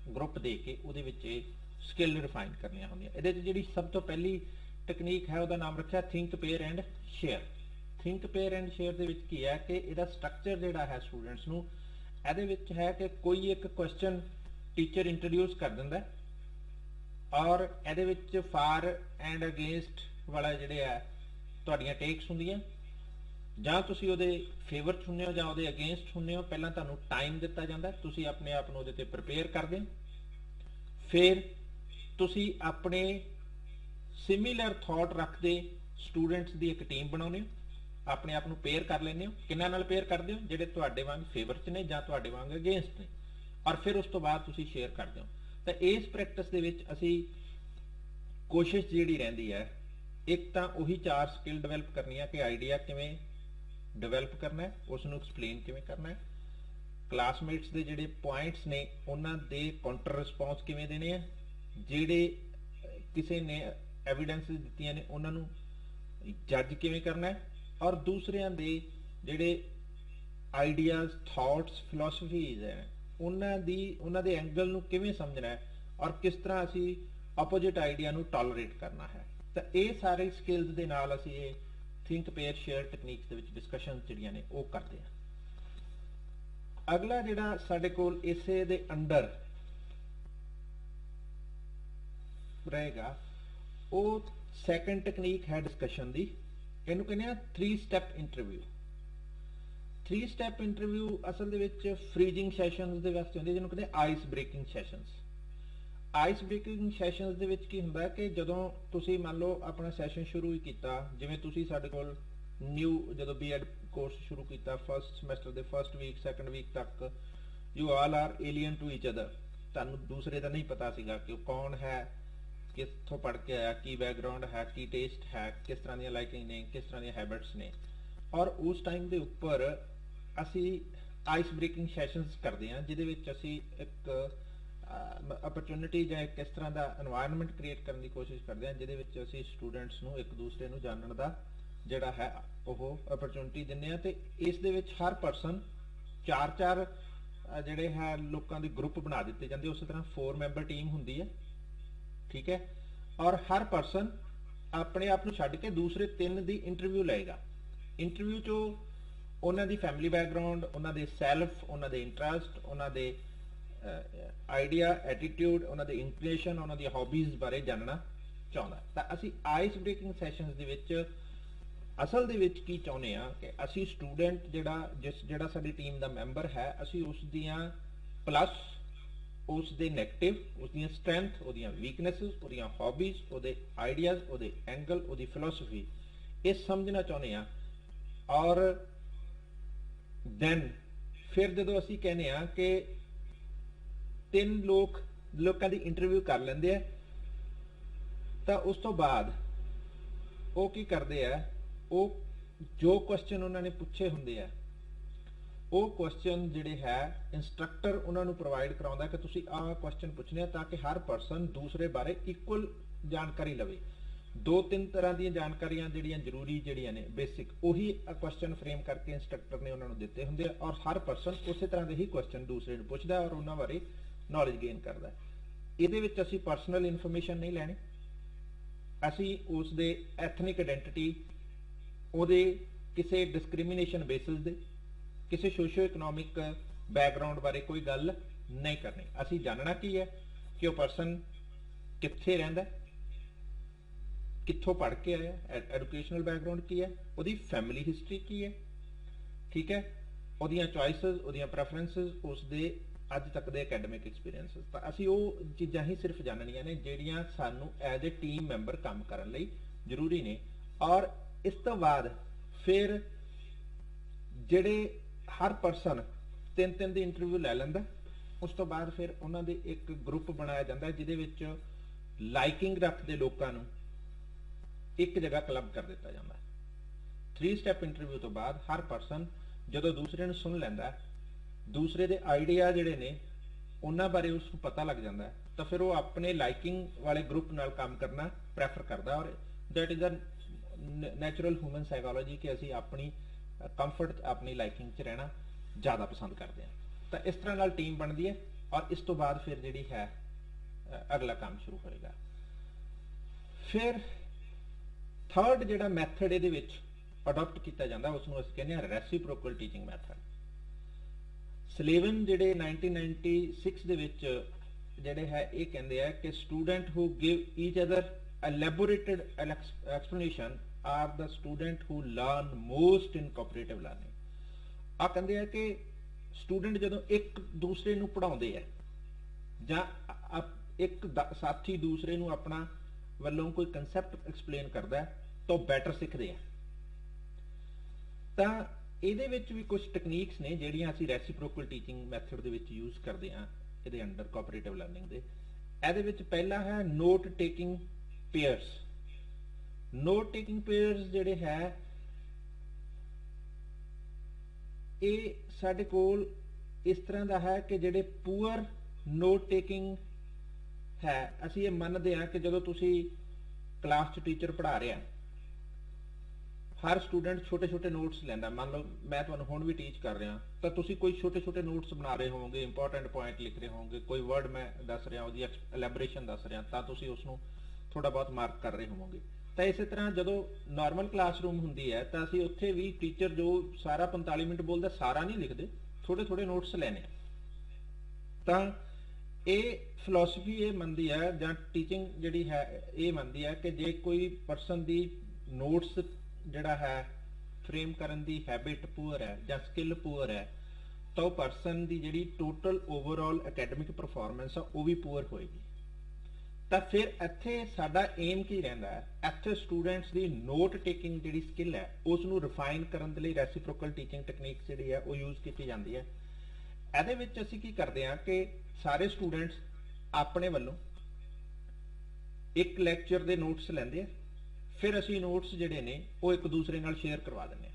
ਗਰੁੱਪ ਦੇ ਕੇ ਉਹਦੇ ਵਿੱਚ ਇਹ ਸਕਿੱਲ ਰਿਫਾਈਨ ਕਰਨੀਆਂ ਹੁੰਦੀਆਂ। ਇਹਦੇ 'ਚ ਜਿਹੜੀ ਸਭ ਤੋਂ ਪਹਿਲੀ ਟੈਕਨੀਕ ਹੈ ਉਹਦਾ ਨਾਮ ਰੱਖਿਆ think, pair and share. Think, pair and share ਦੇ ਵਿੱਚ ਕੀ ਹੈ ਕਿ ਇਹਦਾ ਸਟਰਕਚਰ ਜਿਹੜਾ ਹੈ ਸਟੂਡੈਂਟਸ ਨੂੰ, ਇਹਦੇ ਵਿੱਚ ਹੈ ਕਿ ਕੋਈ ਇੱਕ ਕੁਐਸਚਨ ਟੀਚਰ ਇੰਟਰੋਡਿਊਸ ਕਰ ਦਿੰਦਾ ਔਰ ਇਹਦੇ ਵਿੱਚ ਫਾਰ ਐਂਡ ਅਗੇਂਸਟ ਵਾਲਾ ਜਿਹੜੇ ਆ ਤੁਹਾਡੀਆਂ ਟੇਕਸ ਹੁੰਦੀਆਂ, ਜਾਂ ਤੁਸੀਂ ਉਹਦੇ ਫੇਵਰ 'ਚ ਹੁੰਦੇ ਹੋ ਜਾਂ ਉਹਦੇ ਅਗੇਂਸਟ ਹੁੰਦੇ ਹੋ। ਪਹਿਲਾਂ ਤੁਹਾਨੂੰ ਟਾਈਮ ਦਿੱਤਾ ਜਾਂਦਾ, ਤੁਸੀਂ ਆਪਣੇ ਆਪ ਨੂੰ ਉਹਦੇ ਤੇ ਪ੍ਰਿਪੇਅਰ ਕਰਦੇ ਹੋ, ਫਿਰ ਤੁਸੀਂ ਆਪਣੇ ਸਿਮਿਲਰ ਥਾਟ ਰੱਖਦੇ ਸਟੂਡੈਂਟਸ ਦੀ ਇੱਕ ਟੀਮ ਬਣਾਉਂਦੇ ਹੋ, ਆਪਣੇ ਆਪ ਨੂੰ ਪੇਅਰ ਕਰ ਲੈਂਦੇ ਹੋ। ਕਿੰਨਾਂ ਨਾਲ ਪੇਅਰ ਕਰਦੇ ਹੋ? ਜਿਹੜੇ ਤੁਹਾਡੇ ਵਾਂਗ ਫੇਵਰ 'ਚ ਨੇ ਜਾਂ ਤੁਹਾਡੇ ਵਾਂਗ ਅਗੇਂਸਟ ਨੇ, ਔਰ ਫਿਰ ਉਸ ਤੋਂ ਬਾਅਦ ਤੁਸੀਂ ਸ਼ੇਅਰ ਕਰਦੇ ਹੋ। ਤਾਂ ਇਸ ਪ੍ਰੈਕਟਿਸ ਦੇ ਵਿੱਚ ਅਸੀਂ ਕੋਸ਼ਿਸ਼ ਜਿਹੜੀ ਰਹਿੰਦੀ ਹੈ, ਇੱਕ ਤਾਂ ਉਹੀ ਚਾਰ ਸਕਿੱਲ ਡਿਵੈਲਪ ਕਰਨੀ ਹੈ ਕਿ ਆਈਡੀਆ ਕਿਵੇਂ ਡਿਵੈਲਪ ਕਰਨਾ ਹੈ, ਉਸ ਨੂੰ ਐਕਸਪਲੇਨ ਕਿਵੇਂ ਕਰਨਾ ਹੈ, ਕਲਾਸਮੇਟਸ ਦੇ ਜਿਹੜੇ ਪੁਆਇੰਟਸ ਨੇ ਉਹਨਾਂ ਦੇ ਕਾਊਂਟਰ ਰਿਸਪੌਂਸ ਕਿਵੇਂ ਦੇਣੇ ਆ, ਜਿਹੜੇ ਕਿਸੇ ਨੇ ਐਵੀਡੈਂਸਿਸ ਦਿੱਤੀਆਂ ਨੇ ਉਹਨਾਂ ਨੂੰ ਜੱਜ ਕਿਵੇਂ ਕਰਨਾ ਹੈ, ਔਰ ਦੂਸਰਿਆਂ ਦੇ ਜਿਹੜੇ ਆਈਡੀਆਜ਼, ਥਾਟਸ, ਫਿਲਾਸਫੀਜ਼ ਹੈ ਉਹਨਾਂ ਦੇ ਐਂਗਲ ਨੂੰ ਕਿਵੇਂ ਸਮਝਣਾ ਹੈ, ਔਰ ਕਿਸ ਤਰ੍ਹਾਂ ਅਸੀਂ ਆਪੋਜਿਟ ਆਈਡੀਆ ਨੂੰ ਟੋਲਰੇਟ ਕਰਨਾ ਹੈ। ਤਾਂ ਇਹ ਸਾਰੇ ਸਕਿੱਲਸ ਦੇ ਨਾਲ ਅਸੀਂ ਇਹ ਥਿੰਕ, ਪੇਅਰ, ਸ਼ੇਅਰ ਟੈਕਨੀਕਸ ਦੇ ਵਿੱਚ ਡਿਸਕਸ਼ਨ ਜਿਹੜੀਆਂ ਨੇ ਉਹ ਕਰਦੇ ਹਾਂ। ਅਗਲਾ ਜਿਹੜਾ ਸਾਡੇ ਕੋਲ ਇਸੇ ਦੇ ਅੰਡਰ ਰਹੇਗਾ ਉਹ ਸੈਕੰਡ ਟੈਕਨੀਕ ਹੈ ਡਿਸਕਸ਼ਨ ਦੀ। ਇਹਨੂੰ ਕਹਿੰਦੇ ਆ 3 ਸਟੈਪ ਇੰਟਰਵਿਊ। 3 ਸਟੈਪ ਇੰਟਰਵਿਊ ਅਸਲ ਦੇ ਵਿੱਚ ਫਰੀਜ਼ਿੰਗ ਸੈਸ਼ਨਸ ਦੇ ਵਾਸਤੇ ਹੁੰਦੇ, ਜਿਹਨੂੰ ਕਹਿੰਦੇ ice breaking sessions. Ice breaking sessions ਦੇ ਵਿੱਚ ਕੀ ਹੁੰਦਾ ਕਿ ਜਦੋਂ ਤੁਸੀਂ ਮੰਨ ਲਓ ਆਪਣਾ ਸੈਸ਼ਨ ਸ਼ੁਰੂ ਹੀ ਕੀਤਾ, ਜਿਵੇਂ ਤੁਸੀਂ ਸਾਡੇ ਕੋਲ ਨਿਊ ਜਦੋਂ ਬੀਐਡ ਕੋਰਸ ਸ਼ੁਰੂ ਕੀਤਾ, ਫਸਟ ਸਮੈਸਟਰ ਦੇ ਫਸਟ ਵੀਕ, ਸੈਕੰਡ ਵੀਕ ਤੱਕ you all are alien to each other. ਤੁਹਾਨੂੰ ਦੂਸਰੇ ਦਾ ਨਹੀਂ ਪਤਾ ਸੀਗਾ ਕਿ ਉਹ ਕੌਣ ਹੈ, ਕਿੱਥੋਂ ਪੜ੍ਹ ਕੇ ਆਇਆ, ਕੀ ਬੈਕਗ੍ਰਾਉਂਡ ਹੈ, ਕੀ ਟੇਸਟ ਹੈ, ਕਿਸ ਤਰ੍ਹਾਂ ਦੀਆਂ ਲਾਈਕਿੰਗ ਨੇ, ਕਿਸ ਤਰ੍ਹਾਂ ਦੀਆਂ ਹੈਬਿਟਸ ਨੇ। ਔਰ ਉਸ ਟਾਈਮ ਦੇ ਉੱਪਰ ਅਸੀਂ ਆਈਸ ਬ੍ਰੇਕਿੰਗ ਸੈਸ਼ਨਸ ਕਰਦੇ ਹਾਂ, ਜਿਹਦੇ ਵਿੱਚ ਅਸੀਂ ਇੱਕ ਅਪਰਚੁਨਿਟੀ ਜਾਂ ਇੱਕ ਇਸ ਤਰ੍ਹਾਂ ਦਾ এনवायरमेंट ਕ੍ਰੀਏਟ ਕਰਨ ਦੀ ਕੋਸ਼ਿਸ਼ ਕਰਦੇ ਹਾਂ ਜਿਹਦੇ ਵਿੱਚ ਅਸੀਂ ਸਟੂਡੈਂਟਸ ਨੂੰ ਇੱਕ ਦੂਸਰੇ ਨੂੰ ਜਾਣਨ ਦਾ ਜਿਹੜਾ ਹੈ ਉਹ ਅਪਰਚੁਨਿਟੀ ਦਿੰਦੇ ਹਾਂ। ਤੇ ਇਸ ਦੇ ਵਿੱਚ ਹਰ ਪਰਸਨ 4-4 ਜਿਹੜੇ ਹੈ ਲੋਕਾਂ ਦੇ ਗਰੁੱਪ ਬਣਾ ਦਿੱਤੇ ਜਾਂਦੇ। ਉਸੇ ਤਰ੍ਹਾਂ 4 ਮੈਂਬਰ ਟੀਮ ਹੁੰਦੀ ਹੈ, ਠੀਕ ਹੈ, ਔਰ ਹਰ ਪਰਸਨ ਆਪਣੇ ਆਪ ਨੂੰ ਛੱਡ ਕੇ ਦੂਸਰੇ 3 ਦੀ ਇੰਟਰਵਿਊ ਲਏਗਾ। ਇੰਟਰਵਿਊ 'ਚੋਂ ਉਹਨਾਂ ਦੀ ਫੈਮਿਲੀ ਬੈਕਗ੍ਰਾਉਂਡ, ਉਹਨਾਂ ਦੇ ਸੈਲਫ, ਉਹਨਾਂ ਦੇ ਇੰਟਰਸਟ, ਉਹਨਾਂ ਦੇ ਆਈਡੀਆ, ਐਟੀਟਿਊਡ, ਉਹਨਾਂ ਦੇ ਇੰਕਲੇਸ਼ਨ, ਉਹਨਾਂ ਦੀ ਹੌਬੀਜ਼ ਬਾਰੇ ਜਾਣਨਾ ਚਾਹੁੰਦਾ। ਤਾਂ ਅਸੀਂ ਆਈਸ ਬ੍ਰੇਕਿੰਗ ਸੈਸ਼ਨਸ ਦੇ ਵਿੱਚ ਅਸਲ ਦੇ ਵਿੱਚ ਕੀ ਚਾਹੁੰਦੇ ਆ ਕਿ ਅਸੀਂ ਸਟੂਡੈਂਟ ਜਿਹੜਾ ਸਾਡੀ ਟੀਮ ਦਾ ਮੈਂਬਰ ਹੈ, ਅਸੀਂ ਉਸ ਦੀਆਂ ਪਲੱਸ, ਉਸ ਦੇ ਨੈਗੇਟਿਵ, ਉਸ ਦੀਆਂ ਸਟਰੈਂਥ, ਉਹਦੀਆਂ ਵੀਕਨੈਸਸ, ਉਹਦੀਆਂ ਹੌਬੀਜ਼, ਉਹਦੇ ਆਈਡੀਆਜ਼, ਉਹਦੇ ਐਂਗਲ, ਉਹਦੀ ਫਿਲਾਸਫੀ, ਇਹ ਸਮਝਣਾ ਚਾਹੁੰਦੇ ਆ। ਔਰ ਦੈਨ ਫਿਰ ਜਦੋਂ ਅਸੀਂ ਕਹਿੰਦੇ ਆ ਕਿ 3 ਲੋਕਾਂ ਦੀ ਇੰਟਰਵਿਊ ਕਰ ਲੈਂਦੇ ਆ, ਤਾਂ ਉਸ ਤੋਂ ਬਾਅਦ ਉਹ ਕੀ ਕਰਦੇ ਆ, ਉਹ ਜੋ ਕੁਐਸਚਨ ਉਹਨਾਂ ਨੇ ਪੁੱਛੇ ਹੁੰਦੇ ਆ, ਉਹ ਕੁਐਸਚਨ ਜਿਹੜੇ ਹੈ ਇੰਸਟ੍ਰਕਟਰ ਉਹਨਾਂ ਨੂੰ ਪ੍ਰੋਵਾਈਡ ਕਰਾਉਂਦਾ ਕਿ ਤੁਸੀਂ ਆਹ ਕੁਐਸਚਨ ਪੁੱਛਣੇ ਆ, ਤਾਂ ਕਿ ਹਰ ਪਰਸਨ ਦੂਸਰੇ ਬਾਰੇ ਇਕੁਅਲ ਜਾਣਕਾਰੀ ਲਵੇ। 2-3 ਤਰ੍ਹਾਂ ਦੀਆਂ ਜਾਣਕਾਰੀਆਂ ਜਿਹੜੀਆਂ ਜ਼ਰੂਰੀ ਜਿਹੜੀਆਂ ਨੇ ਬੇਸਿਕ, ਉਹੀ ਕੁਐਸਚਨ ਫਰੇਮ ਕਰਕੇ ਇੰਸਟ੍ਰਕਟਰ ਨੇ ਉਹਨਾਂ ਨੂੰ ਦਿੱਤੇ ਹੁੰਦੇ ਆ, ਔਰ ਹਰ ਪਰਸਨ ਉਸੇ ਤਰ੍ਹਾਂ ਦੇ ਹੀ ਕੁਐਸਚਨ ਦੂਸਰੇ ਨੂੰ ਪੁੱਛਦਾ ਔਰ ਉਹਨਾਂ ਬਾਰੇ ਨੌਲੇਜ ਗੇਨ ਕਰਦਾ। ਇਹਦੇ ਵਿੱਚ ਅਸੀਂ ਪਰਸਨਲ ਇਨਫੋਰਮੇਸ਼ਨ ਨਹੀਂ ਲੈਣੀ, ਅਸੀਂ ਉਸ ਦੇ ਐਥਨਿਕ ਆਇਡੈਂਟੀਟੀ, ਉਹਦੇ ਕਿਸੇ ਡਿਸਕ੍ਰਿਮੀਨੇਸ਼ਨ ਬੇਸਿਸ ਦੇ, ਕਿਸੇ ਸੋਸ਼ੋ ਇਕਨੋਮਿਕ ਬੈਕਗ੍ਰਾਉਂਡ ਬਾਰੇ ਕੋਈ ਗੱਲ ਨਹੀਂ ਕਰਨੀ। ਅਸੀਂ ਜਾਣਨਾ ਕੀ ਹੈ ਕਿ ਉਹ ਪਰਸਨ ਕਿੱਥੇ ਰਹਿੰਦਾ, ਕਿੱਥੋਂ ਪੜ੍ਹ ਕੇ ਆਇਆ, ਐਜੂਕੇਸ਼ਨਲ ਬੈਕਗ੍ਰਾਉਂਡ ਕੀ ਹੈ, ਉਹਦੀ ਫੈਮਿਲੀ ਹਿਸਟਰੀ ਕੀ ਹੈ, ਠੀਕ ਹੈ, ਉਹਦੀਆਂ ਚੋਇਸਸ, ਉਹਦੀਆਂ ਪ੍ਰੈਫਰੈਂਸਸ, ਉਸ ਦੇ ਅੱਜ ਤੱਕ ਦੇ ਅਕੈਡਮਿਕ ਐਕਸਪੀਰੀਅੰਸਸ। ਤਾਂ ਅਸੀਂ ਉਹ ਚੀਜ਼ਾਂ ਹੀ ਸਿਰਫ ਜਾਣਨੀਆਂ ਨੇ ਜਿਹੜੀਆਂ ਸਾਨੂੰ ਐਜ਼ ਏ ਟੀਮ ਮੈਂਬਰ ਕੰਮ ਕਰਨ ਲਈ ਜ਼ਰੂਰੀ ਨੇ। ਔਰ ਇਸ ਤੋਂ ਬਾਅਦ ਫਿਰ ਜਿਹੜੇ ਹਰ ਪਰਸਨ 3-3 ਦੀ ਇੰਟਰਵਿਊ ਲੈ ਲੈਂਦਾ, ਉਸ ਤੋਂ ਬਾਅਦ ਫਿਰ ਉਹਨਾਂ ਦੇ ਇੱਕ ਗਰੁੱਪ ਬਣਾਇਆ ਜਾਂਦਾ ਜਿਹਦੇ ਵਿੱਚ ਲਾਈਕਿੰਗ ਰੱਖਦੇ ਲੋਕਾਂ ਨੂੰ ਇੱਕ ਜਗ੍ਹਾ ਕਲੱਬ ਕਰ ਦਿੱਤਾ ਜਾਂਦਾ। 3 ਸਟੈਪ ਇੰਟਰਵਿਊ ਤੋਂ ਬਾਅਦ ਹਰ ਪਰਸਨ ਜਦੋਂ ਦੂਸਰੇ ਨੂੰ ਸੁਣ ਲੈਂਦਾ, ਦੂਸਰੇ ਦੇ ਆਈਡੀਆ ਜਿਹੜੇ ਨੇ ਉਹਨਾਂ ਬਾਰੇ ਉਸ ਨੂੰ ਪਤਾ ਲੱਗ ਜਾਂਦਾ, ਤਾਂ ਫਿਰ ਉਹ ਆਪਣੇ ਲਾਈਕਿੰਗ ਵਾਲੇ ਗਰੁੱਪ ਨਾਲ ਕੰਮ ਕਰਨਾ ਪ੍ਰੈਫਰ ਕਰਦਾ। ਔਰ that is a natural human psychology ਕਿ ਅਸੀਂ ਆਪਣੀ ਕੰਫਰਟ, ਆਪਣੀ ਲਾਈਕਿੰਗ 'ਚ ਰਹਿਣਾ ਜ਼ਿਆਦਾ ਪਸੰਦ ਕਰਦੇ ਹਾਂ। ਤਾਂ ਇਸ ਤਰ੍ਹਾਂ ਨਾਲ ਟੀਮ ਬਣਦੀ ਹੈ ਔਰ ਇਸ ਤੋਂ ਬਾਅਦ ਫਿਰ ਜਿਹੜੀ ਹੈ ਅਗਲਾ ਕੰਮ ਸ਼ੁਰੂ ਹੋਏਗਾ। ਫਿਰ ਥਰਡ ਜਿਹੜਾ ਮੈਥਡ ਇਹਦੇ ਵਿੱਚ ਅਡਾਪਟ ਕੀਤਾ ਜਾਂਦਾ, ਉਸ ਨੂੰ ਅਸੀਂ ਕਹਿੰਦੇ ਹਾਂ ਰੈਸੀਪ੍ਰੋਕਲ ਟੀਚਿੰਗ ਮੈਥਡ। ਸਲੇਵਨ ਜਿਹੜੇ 1996 ਦੇ ਵਿੱਚ ਜਿਹੜੇ ਹੈ ਇਹ ਕਹਿੰਦੇ ਆ ਕਿ student who give each other elaborated explanation are the student who learn most in cooperative learning। ਆ ਕਹਿੰਦੇ ਆ ਕਿ ਸਟੂਡੈਂਟ ਜਦੋਂ ਇੱਕ ਦੂਸਰੇ ਨੂੰ ਪੜ੍ਹਾਉਂਦੇ ਆ ਜਾਂ ਇੱਕ ਸਾਥੀ ਦੂਸਰੇ ਨੂੰ ਆਪਣਾ ਵੱਲੋਂ ਕੋਈ ਕਨਸੈਪਟ ਐਕਸਪਲੇਨ ਕਰਦਾ ਤਾਂ ਬੈਟਰ ਸਿੱਖਦੇ ਆ। ਤਾਂ ਇਹਦੇ ਵਿੱਚ ਵੀ ਕੁਝ ਟੈਕਨੀਕਸ ਨੇ ਜਿਹੜੀਆਂ ਅਸੀਂ ਰੈਸੀਪ੍ਰੋਕਲ ਟੀਚਿੰਗ ਮੈਥਡ ਦੇ ਵਿੱਚ ਯੂਜ਼ ਕਰਦੇ ਆ ਇਹਦੇ ਅੰਡਰ ਕੋਆਪਰੇਟਿਵ ਲਰਨਿੰਗ ਦੇ। ਇਹਦੇ ਵਿੱਚ ਪਹਿਲਾ ਹੈ note taking pairs. Note taking pairs ਜਿਹੜੇ ਹੈ ਇਹ ਸਾਡੇ ਕੋਲ ਇਸ ਤਰ੍ਹਾਂ ਦਾ ਹੈ ਕਿ ਜਿਹੜੇ ਪੂਅਰ ਨੋਟ ਟੇਕਿੰਗ ਹੈ, ਅਸੀਂ ਇਹ ਮੰਨਦੇ ਹਾਂ ਕਿ ਜਦੋਂ ਤੁਸੀਂ ਕਲਾਸ 'ਚ ਟੀਚਰ ਪੜ੍ਹਾ ਰਿਹਾ, ਹਰ ਸਟੂਡੈਂਟ ਛੋਟੇ-ਛੋਟੇ ਨੋਟਸ ਲੈਂਦਾ। ਮੰਨ ਲਓ ਮੈਂ ਤੁਹਾਨੂੰ ਹੁਣ ਵੀ ਟੀਚ ਕਰ ਰਿਹਾ ਤਾਂ ਤੁਸੀਂ ਕੋਈ ਛੋਟੇ-ਛੋਟੇ ਨੋਟਸ ਬਣਾ ਰਹੇ ਹੋਵੋਗੇ, ਇੰਪੋਰਟੈਂਟ ਪੁਆਇੰਟ ਲਿਖ ਰਹੇ ਹੋਵੋਗੇ, ਕੋਈ ਵਰਡ ਮੈਂ ਦੱਸ ਰਿਹਾ ਉਹਦੀ ਐਲੈਬੋਰੇਸ਼ਨ ਦੱਸ ਰਿਹਾ ਤਾਂ ਤੁਸੀਂ ਉਸ ਨੂੰ ਥੋੜਾ ਬਹੁਤ ਮਾਰਕ ਕਰ ਰਹੇ ਹੋਵੋਗੇ। ਤਾਂ ਇਸੇ ਤਰ੍ਹਾਂ ਜਦੋਂ ਨਾਰਮਲ ਕਲਾਸਰੂਮ ਹੁੰਦੀ ਹੈ ਤਾਂ ਅਸੀਂ ਉੱਥੇ ਵੀ ਟੀਚਰ ਜੋ ਸਾਰਾ 45 ਮਿੰਟ ਬੋਲਦਾ ਸਾਰਾ ਨਹੀਂ ਲਿਖਦੇ, ਥੋੜੇ-ਥੋੜੇ ਨੋਟਸ ਲੈਣੇ ਆ। ਤਾਂ ਇਹ ਫਿਲਾਸਫੀ ਇਹ ਮੰਨਦੀ ਹੈ ਜਾਂ ਟੀਚਿੰਗ ਜਿਹੜੀ ਹੈ ਇਹ ਮੰਨਦੀ ਹੈ ਕਿ ਜੇ ਕੋਈ ਪਰਸਨ ਦੀ ਨੋਟਸ ਜਿਹੜਾ ਹੈ ਫਰੇਮ ਕਰਨ ਦੀ ਹੈਬਿਟ ਪੂਅਰ ਹੈ ਜਾਂ ਸਕਿੱਲ ਪੂਅਰ ਹੈ ਤਾਂ ਉਹ ਪਰਸਨ ਦੀ ਜਿਹੜੀ ਟੋਟਲ ਓਵਰਆਲ ਅਕੈਡਮਿਕ ਪਰਫਾਰਮੈਂਸ ਆ ਉਹ ਵੀ ਪੂਅਰ ਹੋਏਗੀ। ਤਾਂ ਫਿਰ ਇੱਥੇ ਸਾਡਾ ਏਮ ਕੀ ਰਹਿੰਦਾ ਹੈ, ਇੱਥੇ ਸਟੂਡੈਂਟਸ ਦੀ ਨੋਟ ਟੇਕਿੰਗ ਜਿਹੜੀ ਸਕਿੱਲ ਹੈ ਉਸ ਨੂੰ ਰਿਫਾਈਨ ਕਰਨ ਦੇ ਲਈ ਰੈਸੀਪ੍ਰੋਕਲ ਟੀਚਿੰਗ ਟੈਕਨੀਕ ਜਿਹੜੀ ਹੈ ਉਹ ਯੂਜ਼ ਕੀਤੀ ਜਾਂਦੀ ਹੈ। ਇਹਦੇ ਵਿੱਚ ਅਸੀਂ ਕੀ ਕਰਦੇ ਹਾਂ ਕਿ ਸਾਰੇ ਸਟੂਡੈਂਟਸ ਆਪਣੇ ਵੱਲੋਂ ਇੱਕ ਲੈਕਚਰ ਦੇ ਨੋਟਸ ਲੈਂਦੇ ਆ, ਫਿਰ ਅਸੀਂ ਨੋਟਸ ਜਿਹੜੇ ਨੇ ਉਹ ਇੱਕ ਦੂਸਰੇ ਨਾਲ ਸ਼ੇਅਰ ਕਰਵਾ ਦਿੰਦੇ ਹਾਂ।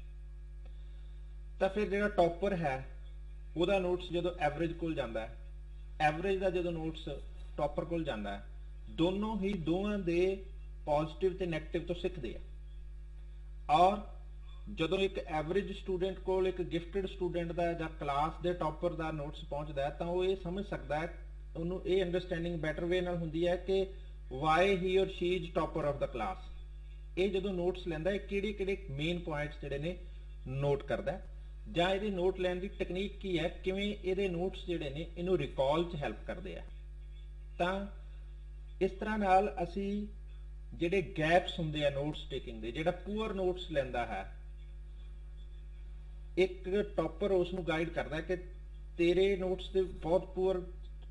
ਤਾਂ ਫਿਰ ਜਿਹੜਾ ਟੌਪਰ ਹੈ ਉਹਦਾ ਨੋਟਸ ਜਦੋਂ ਐਵਰੇਜ ਕੋਲ ਜਾਂਦਾ ਹੈ, ਐਵਰੇਜ ਦਾ ਜਦੋਂ ਨੋਟਸ ਟੌਪਰ ਕੋਲ ਜਾਂਦਾ ਹੈ, ਦੋਵਾਂ ਦੇ ਪੋਜ਼ਿਟਿਵ ਤੇ ਨੈਗੇਟਿਵ ਤੋਂ ਸਿੱਖਦੇ ਆ। ਔਰ ਜਦੋਂ ਇੱਕ ਐਵਰੇਜ ਸਟੂਡੈਂਟ ਕੋਲ ਇੱਕ ਗਿਫਟਡ ਸਟੂਡੈਂਟ ਦਾ ਜਾਂ ਕਲਾਸ ਦੇ ਟੌਪਰ ਦਾ ਨੋਟਸ ਪਹੁੰਚਦਾ ਹੈ ਤਾਂ ਉਹ ਇਹ ਸਮਝ ਸਕਦਾ ਹੈ, ਉਹਨੂੰ ਇਹ ਅੰਡਰਸਟੈਂਡਿੰਗ ਬੈਟਰ ਵੇ ਨਾਲ ਹੁੰਦੀ ਹੈ ਕਿ ਵਾਈ ਹੀ ਔਰ she is topper of the class. ਇਹ ਜਦੋਂ ਨੋਟਸ ਲੈਂਦਾ ਹੈ ਕਿਹੜੇ-ਕਿਹੜੇ ਮੇਨ ਪੁਆਇੰਟਸ ਜਿਹੜੇ ਨੇ ਨੋਟ ਕਰਦਾ। ਜਾਂ ਇਹਦੇ ਨੋਟ ਲੈਣ ਦੀ ਟੈਕਨੀਕ ਕੀ ਹੈ, ਕਿਵੇਂ ਇਹਦੇ ਨੋਟਸ ਜਿਹੜੇ ਨੇ ਇਹਨੂੰ ਰਿਕਾਲ 'ਚ ਹੈਲਪ ਕਰਦੇ ਆ। ਤਾਂ ਇਸ ਤਰ੍ਹਾਂ ਨਾਲ ਅਸੀਂ ਜਿਹੜੇ ਗੈਪਸ ਹੁੰਦੇ ਆ ਨੋਟਸ ਟੇਕਿੰਗ ਦੇ, ਜਿਹੜਾ ਪੂਅਰ ਨੋਟਸ ਲੈਂਦਾ ਹੈ, ਇੱਕ ਟੌਪਰ ਉਸ ਨੂੰ ਗਾਈਡ ਕਰਦਾ ਕਿ ਤੇਰੇ ਨੋਟਸ ਦੇ ਬਹੁਤ ਪੂਅਰ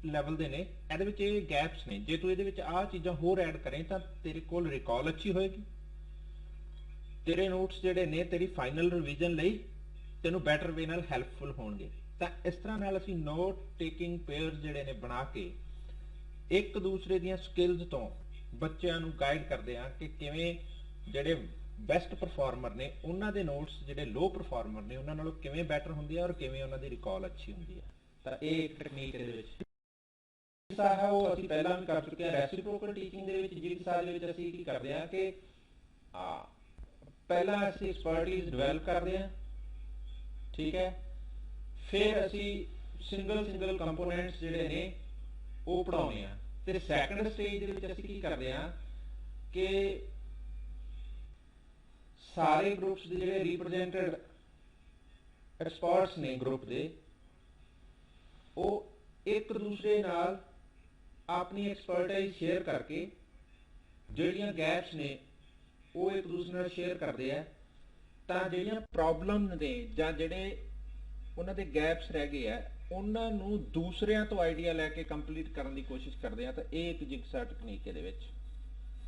ਲੈਵਲ ਦੇ ਨੇ, ਇਹਦੇ ਵਿੱਚ ਇਹ ਗੈਪਸ ਨੇ, ਜੇ ਤੂੰ ਇਹਦੇ ਵਿੱਚ ਆਹ ਚੀਜ਼ਾਂ ਹੋਰ ਐਡ ਕਰੇ ਤਾਂ ਤੇਰੇ ਕੋਲ ਰਿਕਾਲ ਅੱਛੀ ਹੋਏਗੀ, ਤੇਰੇ ਨੋਟਸ ਜਿਹੜੇ ਨੇ ਤੇਰੀ ਫਾਈਨਲ ਰਿਵੀਜ਼ਨ ਲਈ ਤੈਨੂੰ ਬੈਟਰ ਵੇ ਨਾਲ ਹੈਲਪਫੁਲ ਹੋਣਗੇ। ਤਾਂ ਇਸ ਤਰ੍ਹਾਂ ਨਾਲ ਅਸੀਂ ਨੋਟ ਟੇਕਿੰਗ ਪੇਅਰਸ ਜਿਹੜੇ ਨੇ ਬਣਾ ਕੇ ਇੱਕ ਦੂਸਰੇ ਦੀਆਂ ਸਕਿੱਲਸ ਤੋਂ ਬੱਚਿਆਂ ਨੂੰ ਗਾਈਡ ਕਰਦੇ ਆ ਕਿ ਕਿਵੇਂ ਜਿਹੜੇ ਬੈਸਟ ਪਰਫਾਰਮਰ ਨੇ ਉਹਨਾਂ ਦੇ ਨੋਟਸ ਜਿਹੜੇ ਲੋ ਪਰਫਾਰਮਰ ਨੇ ਉਹਨਾਂ ਨਾਲੋਂ ਕਿਵੇਂ ਬੈਟਰ ਹੁੰਦੇ ਆ ਔਰ ਕਿਵੇਂ ਉਹਨਾਂ ਦੀ ਰਿਕਾਲ ਅੱਛੀ ਹੁੰਦੀ ਆ। ਤਾਂ ਇਹ ਇੱਕ ਟੈਕਨੀਕ ਇਹਦੇ ਵਿੱਚ ਹੈ, ਉਹ ਅਸੀਂ ਪਹਿਲਾਂ ਵੀ ਕਰ ਚੁੱਕੇ ਹਾਂ। ਰੈਸਿਪਰੋਕਲ ਟੀਚਿੰਗ ਦੇ ਵਿੱਚ ਜਿਗਸਾਅ ਦੇ ਵਿੱਚ ਅਸੀਂ ਕੀ ਕਰਦੇ ਹਾਂ ਕਿ ਪਹਿਲਾਂ ਅਸੀਂ ਐਕਸਪਰਟਿਜ਼ ਡਿਵੈਲਪ ਕਰਦੇ ਹਾਂ, ਠੀਕ ਹੈ, ਫਿਰ ਅਸੀਂ ਸਿੰਗਲ ਕੰਪੋਨੈਂਟਸ ਜਿਹੜੇ ਨੇ ਉਹ ਪੜਾਉਂਦੇ ਆ, ਤੇ ਸੈਕੰਡ ਸਟੇਜ ਦੇ ਵਿੱਚ ਅਸੀਂ ਕੀ ਕਰਦੇ ਆ ਕਿ ਸਾਰੇ ਗਰੁੱਪਸ ਦੇ ਜਿਹੜੇ ਰਿਪਰੈਜ਼ੈਂਟਡ ਐਕਸਪਰਟਸ ਨੇ ਗਰੁੱਪ ਦੇ, ਉਹ ਇੱਕ ਦੂਸਰੇ ਨਾਲ ਆਪਣੀ ਐਕਸਪਰਟਾਈਜ਼ ਸ਼ੇਅਰ ਕਰਕੇ ਜਿਹੜੀਆਂ ਗੈਪਸ ਨੇ ਉਹ ਇੱਕ ਦੂਸਰੇ ਨਾਲ ਸ਼ੇਅਰ ਕਰਦੇ ਆ। ਤਾਂ ਜਿਹੜੀਆਂ ਪ੍ਰੋਬਲਮ ਨੇ ਜਾਂ ਜਿਹੜੇ ਉਹਨਾਂ ਦੇ ਗੈਪਸ ਰਹਿ ਗਏ ਆ ਉਹਨਾਂ ਨੂੰ ਦੂਸਰਿਆਂ ਤੋਂ ਆਈਡੀਆ ਲੈ ਕੇ ਕੰਪਲੀਟ ਕਰਨ ਦੀ ਕੋਸ਼ਿਸ਼ ਕਰਦੇ ਆ। ਤਾਂ ਇਹ ਇੱਕ ਜਿਗਸਾਅ ਟੈਕਨੀਕ ਇਹਦੇ ਵਿੱਚ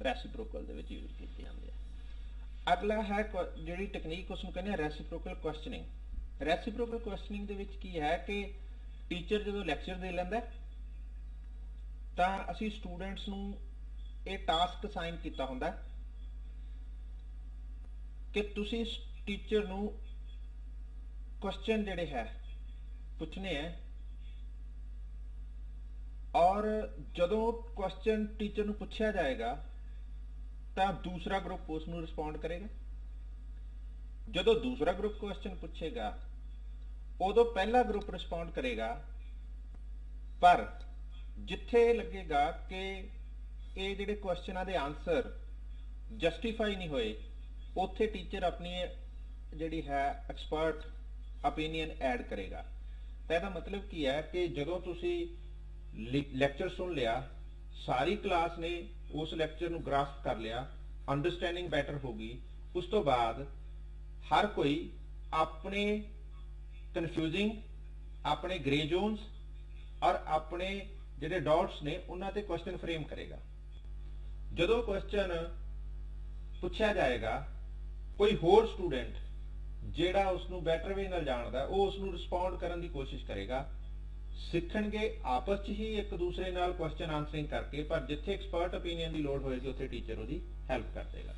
ਰੈਸਿਪਰੋਕਲ ਦੇ ਵਿੱਚ ਯੂਜ਼ ਕੀਤੀ ਜਾਂਦੀ ਹੈ। ਅਗਲਾ ਹੈ ਜਿਹੜੀ ਟੈਕਨੀਕ ਉਸ ਨੂੰ ਕਹਿੰਦੇ ਆ ਰੈਸਿਪਰੋਕਲ ਕੁਐਸਚਨਿੰਗ। ਰੈਸਿਪਰੋਕਲ ਕੁਐਸਚਨਿੰਗ ਦੇ ਵਿੱਚ ਕੀ ਹੈ ਕਿ ਟੀਚਰ ਜਦੋਂ ਲੈਕਚਰ ਦੇ ਲੈਂਦਾ ਤਾਂ ਅਸੀਂ ਸਟੂਡੈਂਟਸ ਨੂੰ ਇਹ ਟਾਸਕ ਅਸਾਈਨ ਕੀਤਾ ਹੁੰਦਾ ਕਿ ਤੁਸੀਂ ਟੀਚਰ ਨੂੰ ਕੁਐਸਚਨ ਜਿਹੜੇ ਹੈ ਪੁੱਛਣੇ ਹੈ, ਔਰ ਜਦੋਂ ਕੁਐਸਚਨ ਟੀਚਰ ਨੂੰ ਪੁੱਛਿਆ ਜਾਏਗਾ ਤਾਂ ਦੂਸਰਾ ਗਰੁੱਪ ਉਸ ਨੂੰ ਰਿਸਪੌਂਡ ਕਰੇਗਾ। ਜਦੋਂ ਦੂਸਰਾ ਗਰੁੱਪ ਕੁਐਸਚਨ ਪੁੱਛੇਗਾ ਉਦੋਂ ਪਹਿਲਾ ਗਰੁੱਪ ਰਿਸਪੌਂਡ ਕਰੇਗਾ, ਪਰ ਜਿੱਥੇ ਲੱਗੇਗਾ ਕਿ ਇਹ ਜਿਹੜੇ ਕੁਐਸਚਨਾਂ ਦੇ ਆਨਸਰ ਜਸਟੀਫਾਈ ਨਹੀਂ ਹੋਏ ਉੱਥੇ ਟੀਚਰ ਆਪਣੀ ਜਿਹੜੀ ਹੈ ਐਕਸਪਰਟ opinion ਐਡ ਕਰੇਗਾ। ਤਾਂ ਇਹਦਾ ਮਤਲਬ ਕੀ ਹੈ ਕਿ ਜਦੋਂ ਤੁਸੀਂ ਲੈਕਚਰ ਸੁਣ ਲਿਆ, ਸਾਰੀ ਕਲਾਸ ਨੇ ਉਸ ਲੈਕਚਰ ਨੂੰ ਗ੍ਰਾਸਪ ਕਰ ਲਿਆ, ਅੰਡਰਸਟੈਂਡਿੰਗ ਬੈਟਰ ਹੋ ਗਈ, ਉਸ ਤੋਂ ਬਾਅਦ ਹਰ ਕੋਈ ਆਪਣੇ ਕਨਫਿਊਜ਼ਿੰਗ, ਆਪਣੇ ਗ੍ਰੇ ਜ਼ੋਨਸ ਔਰ ਆਪਣੇ ਜਿਹੜੇ ਡਾਊਟਸ ਨੇ ਉਹਨਾਂ ਤੇ ਕੁਐਸਚਨ ਫਰੇਮ ਕਰੇਗਾ। ਜਦੋਂ ਕੁਐਸਚਨ ਪੁੱਛਿਆ ਜਾਏਗਾ ਕੋਈ ਹੋਰ ਸਟੂਡੈਂਟ ਜਿਹੜਾ ਉਸ ਨੂੰ ਬੈਟਰ ਵੇ ਨਾਲ ਜਾਣਦਾ ਉਹ ਉਸ ਨੂੰ ਰਿਸਪੌਂਡ ਕਰਨ ਦੀ ਕੋਸ਼ਿਸ਼ ਕਰੇਗਾ। ਸਿੱਖਣਗੇ ਆਪਸ 'ਚ ਹੀ ਇੱਕ ਦੂਸਰੇ ਨਾਲ ਕੁਐਸਚਨ ਆਨਸਰਿੰਗ ਕਰਕੇ, ਪਰ ਜਿੱਥੇ ਐਕਸਪਰਟ ਓਪੀਨੀਅਨ ਦੀ ਲੋੜ ਹੋਏਗੀ ਉੱਥੇ ਟੀਚਰ ਉਹਦੀ ਹੈਲਪ ਕਰ ਦੇਗਾ।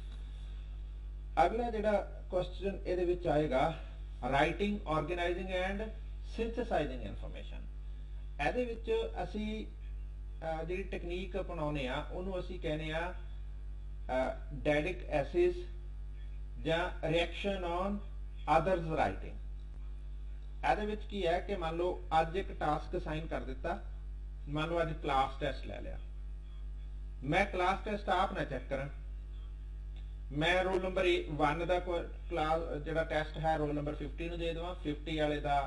ਅਗਲਾ ਜਿਹੜਾ ਕੁਐਸਚਨ ਇਹਦੇ ਵਿੱਚ ਆਏਗਾ ਰਾਈਟਿੰਗ, ਆਰਗੇਨਾਈਜ਼ਿੰਗ ਐਂਡ ਸਿੰਥੇਸਾਈਜ਼ਿੰਗ ਇਨਫੋਰਮੇਸ਼ਨ। ਇਹਦੇ ਵਿੱਚ ਅਸੀਂ ਜਿਹੜੀ ਟੈਕਨੀਕ ਅਪਣਾਉਂਦੇ ਆ ਉਹਨੂੰ ਅਸੀਂ ਕਹਿੰਦੇ ਆ ਡੈਡਿਕ ਐਸੇਸ ਜਾਂ ਰਿਐਕਸ਼ਨ ਔਨ ਅਦਰਸ ਰਾਈਟਿੰਗ। ਇਹਦੇ ਵਿੱਚ ਕੀ ਹੈ ਕਿ ਮੰਨ ਲਓ ਅੱਜ ਇੱਕ ਟਾਸਕ ਅਸਾਈਨ ਕਰ ਦਿੱਤਾ, ਮੰਨ ਲਓ ਅੱਜ ਕਲਾਸ ਟੈਸਟ ਲੈ ਲਿਆ, ਮੈਂ ਕਲਾਸ ਟੈਸਟ ਆਪ ਨਾ ਚੈੱਕ ਕਰਾਂ, ਮੈਂ ਰੋਲ ਨੰਬਰ 1 ਦਾ ਕਲਾਸ ਜਿਹੜਾ ਟੈਸਟ ਹੈ ਰੋਲ ਨੰਬਰ 50 ਨੂੰ ਦੇ ਦੇਵਾਂ, 50 ਵਾਲੇ ਦਾ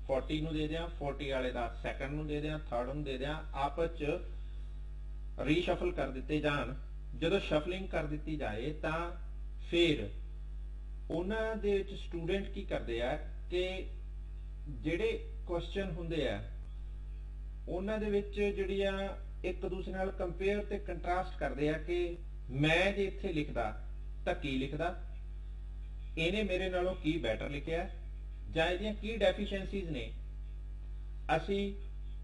40 ਨੂੰ ਦੇ ਦਿਆਂ, 40 ਵਾਲੇ ਦਾ ਸੈਕੰਡ ਨੂੰ ਦੇ ਦਿਆਂ, ਥਰਡ ਨੂੰ ਦੇ ਦਿਆਂ, ਆਪਸ ਚ ਰੀਸ਼ਫਲ ਕਰ ਦਿੱਤੇ ਜਾਣ। ਜਦੋਂ ਸ਼ਫਲਿੰਗ ਕਰ ਦਿੱਤੀ ਜਾਏ ਤਾਂ ਫਿਰ ਉਹਨਾਂ ਦੇ ਵਿੱਚ ਸਟੂਡੈਂਟ ਕੀ ਕਰਦੇ ਆ ਕਿ ਜਿਹੜੇ ਕੁਐਸਚਨ ਹੁੰਦੇ ਆ ਉਹਨਾਂ ਦੇ ਵਿੱਚ ਜਿਹੜੀਆਂ ਇੱਕ ਦੂਸਰੇ ਨਾਲ ਕੰਪੇਅਰ ਤੇ ਕੰਟਰਾਸਟ ਕਰਦੇ ਆ ਕਿ ਮੈਂ ਜੇ ਇੱਥੇ ਲਿਖਦਾ ਤਾਂ ਕੀ ਲਿਖਦਾ, ਇਹਨੇ ਮੇਰੇ ਨਾਲੋਂ ਕੀ ਬੈਟਰ ਲਿਖਿਆ, ਜਾਂ ਇਹਦੀਆਂ ਕੀ ਡੈਫੀਸ਼ੀਐਂਸੀਜ਼ ਨੇ। ਅਸੀਂ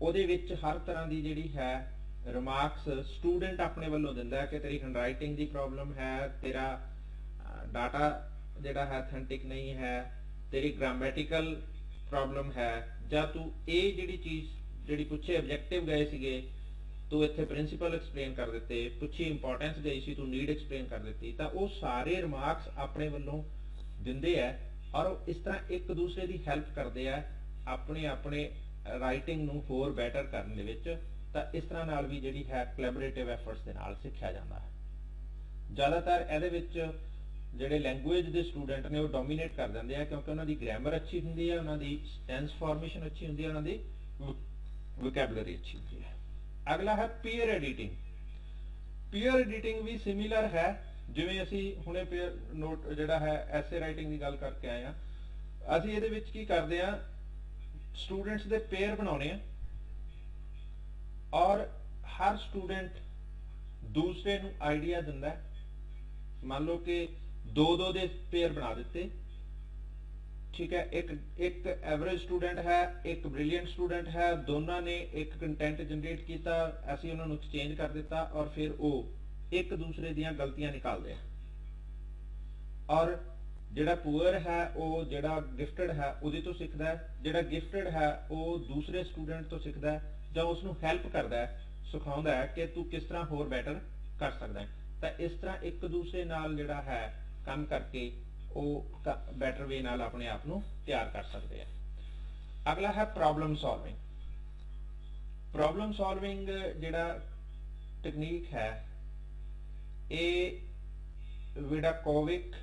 ਉਹਦੇ ਵਿੱਚ ਹਰ ਤਰ੍ਹਾਂ ਦੀ ਜਿਹੜੀ ਹੈ ਰਿਮਾਰਕਸ ਸਟੂਡੈਂਟ ਆਪਣੇ ਵੱਲੋਂ ਦਿੰਦਾ ਕਿ ਤੇਰੀ ਹੈਂਡਰਾਈਟਿੰਗ ਦੀ ਪ੍ਰੋਬਲਮ ਹੈ, ਤੇਰਾ ਡਾਟਾ ਜਿਹੜਾ ਹੈ ਅਥੈਂਟਿਕ ਨਹੀਂ ਹੈ, ਤੇਰੀ ਗ੍ਰਾਮੈਟੀਕਲ ਪ੍ਰੋਬਲਮ ਹੈ, ਜਾਂ ਤੂੰ ਇਹ ਜਿਹੜੀ ਚੀਜ਼ ਜਿਹੜੀ ਪੁੱਛੇ ਆਬਜੈਕਟਿਵ ਗਏ ਸੀਗੇ ਤੂੰ ਇੱਥੇ ਪ੍ਰਿੰਸੀਪਲ ਐਕਸਪਲੇਨ ਕਰ ਦਿੱਤੇ, ਪੁੱਛੀ ਇੰਪੋਰਟੈਂਸ ਗਈ ਸੀ ਤੂੰ ਨੀਡ ਐਕਸਪਲੇਨ ਕਰ ਦਿੱਤੀ। ਤਾਂ ਉਹ ਸਾਰੇ ਰਿਮਾਰਕਸ ਆਪਣੇ ਵੱਲੋਂ ਦਿੰਦੇ ਆ ਔਰ ਇਸ ਤਰ੍ਹਾਂ ਇੱਕ ਦੂਸਰੇ ਦੀ ਹੈਲਪ ਕਰਦੇ ਆ ਆਪਣੇ ਆਪਣੇ ਰਾਈਟਿੰਗ ਨੂੰ ਹੋਰ ਬੈਟਰ ਕਰਨ ਦੇ ਵਿੱਚ। ਤਾਂ ਇਸ ਤਰ੍ਹਾਂ ਨਾਲ ਵੀ ਜਿਹੜੀ ਹੈ ਕੋਲੈਬੋਰੇਟਿਵ ਐਫਰਟਸ ਦੇ ਨਾਲ ਸਿੱਖਿਆ ਜਾਂਦਾ ਹੈ। ਜ਼ਿਆਦਾਤਰ ਇਹਦੇ ਵਿੱਚ ਜਿਹੜੇ ਲੈਂਗੁਏਜ ਦੇ ਸਟੂਡੈਂਟ ਨੇ ਉਹ ਡੋਮੀਨੇਟ ਕਰ ਜਾਂਦੇ ਆ, ਕਿਉਂਕਿ ਉਹਨਾਂ ਦੀ ਗ੍ਰਾਮਰ ਅੱਛੀ ਹੁੰਦੀ ਹੈ, ਉਹਨਾਂ ਦੀ ਟੈਂਸ ਫਾਰਮੇਸ਼ਨ ਅੱਛੀ ਹੁੰਦੀ ਹੈ, ਉਹਨਾਂ ਦੀ ਵੋਕੈਬਲਰੀ ਅੱਛੀ ਹੁੰਦੀ ਹੈ। ਅਗਲਾ ਹੈ ਪੀਅਰ ਐਡੀਟਿੰਗ। ਪੀਅਰ ਐਡੀਟਿੰਗ ਵੀ ਸਿਮਿਲਰ ਹੈ, ਜਿਵੇਂ ਅਸੀਂ ਹੁਣੇ ਪੀਅਰ ਨੋਟ ਜਿਹੜਾ ਹੈ ਐਸੇ ਰਾਈਟਿੰਗ ਦੀ ਗੱਲ ਕਰਕੇ ਆਏ ਆ। ਅਸੀਂ ਇਹਦੇ ਵਿੱਚ ਕੀ ਕਰਦੇ ਆ, ਸਟੂਡੈਂਟਸ ਦੇ ਪੇਅਰ ਬਣਾਉਣੇ ਆ ਔਰ ਹਰ ਸਟੂਡੈਂਟ ਦੂਸਰੇ ਨੂੰ ਆਈਡੀਆ ਦਿੰਦਾ ਹੈ। ਮੰਨ ਲਓ ਕਿ ਦੋ ਦੇ ਪੇਅਰ ਬਣਾ ਦਿੱਤੇ, ਠੀਕ ਹੈ, ਇੱਕ ਐਵਰੇਜ ਸਟੂਡੈਂਟ ਹੈ, ਇੱਕ ਬ੍ਰਿਲੀਅੰਟ ਸਟੂਡੈਂਟ ਹੈ, ਦੋਨਾਂ ਨੇ ਇੱਕ ਕੰਟੈਂਟ ਜਨਰੇਟ ਕੀਤਾ, ਅਸੀਂ ਉਹਨਾਂ ਨੂੰ ਐਕਸਚੇਂਜ ਕਰ ਦਿੱਤਾ ਔਰ ਫਿਰ ਉਹ ਇੱਕ ਦੂਸਰੇ ਦੀਆਂ ਗਲਤੀਆਂ ਨਿਕਾਲਦੇ ਆ। ਔਰ ਜਿਹੜਾ ਪੂਅਰ ਹੈ ਉਹ ਜਿਹੜਾ ਗਿਫਟਡ ਹੈ ਉਹਦੇ ਤੋਂ ਸਿੱਖਦਾ ਹੈ, ਜਿਹੜਾ ਗਿਫਟਡ ਹੈ ਉਹ ਦੂਸਰੇ ਸਟੂਡੈਂਟ ਤੋਂ ਸਿੱਖਦਾ ਹੈ ਜਾਂ ਉਸ ਨੂੰ ਹੈਲਪ ਕਰਦਾ ਹੈ, ਸਿਖਾਉਂਦਾ ਹੈ ਕਿ ਤੂੰ ਕਿਸ ਤਰ੍ਹਾਂ ਹੋਰ ਬੈਟਰ ਕਰ ਸਕਦਾ ਹੈ। ਤਾਂ ਇਸ ਤਰ੍ਹਾਂ ਇੱਕ ਦੂਸਰੇ ਨਾਲ ਜਿਹੜਾ ਹੈ ਕੰਮ ਕਰਕੇ ਉਹ ਬੈਟਰ ਵੇ ਨਾਲ ਆਪਣੇ ਆਪ ਨੂੰ ਤਿਆਰ ਕਰ ਸਕਦੇ ਆ। ਅਗਲਾ ਹੈ ਪ੍ਰੋਬਲਮ ਸੋਲਵਿੰਗ। ਪ੍ਰੋਬਲਮ ਸੋਲਵਿੰਗ ਜਿਹੜਾ ਟੈਕਨੀਕ ਹੈ ਇਹ ਵਿਡਾਕੋਵਿਕ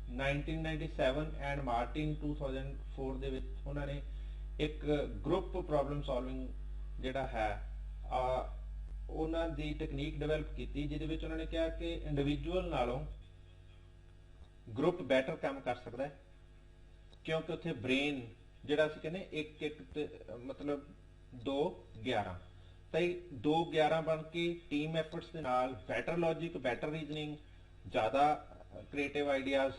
1997 ਐਂਡ ਮਾਰਟਿਨ 2004 ਦੇ ਵਿੱਚ ਉਹਨਾਂ ਨੇ ਇੱਕ ਗਰੁੱਪ ਪ੍ਰੋਬਲਮ ਸੋਲਵਿੰਗ ਜਿਹੜਾ ਹੈ ਉਹਨਾਂ ਦੀ ਟੈਕਨੀਕ ਡਿਵੈਲਪ ਕੀਤੀ, ਜਿਹਦੇ ਵਿੱਚ ਉਹਨਾਂ ਨੇ ਕਿਹਾ ਕਿ ਇੰਡੀਵਿਜੂਅਲ ਨਾਲੋਂ ਗਰੁੱਪ ਬੈਟਰ ਕੰਮ ਕਰ ਸਕਦਾ ਹੈ, ਕਿਉਂਕਿ ਉੱਥੇ ਬ੍ਰੇਨ ਜਿਹੜਾ ਅਸੀਂ ਕਹਿੰਦੇ ਇੱਕ ਮਤਲਬ 2-11, ਤਾਂ 2-11 ਬਣ ਕੇ ਟੀਮ ਐਫਰਟਸ ਦੇ ਨਾਲ ਬੈਟਰ ਲੌਜਿਕ, ਬੈਟਰ ਰੀਜ਼ਨਿੰਗ, ਜ਼ਿਆਦਾ ਕ੍ਰੀਏਟਿਵ ਆਈਡੀਆਜ਼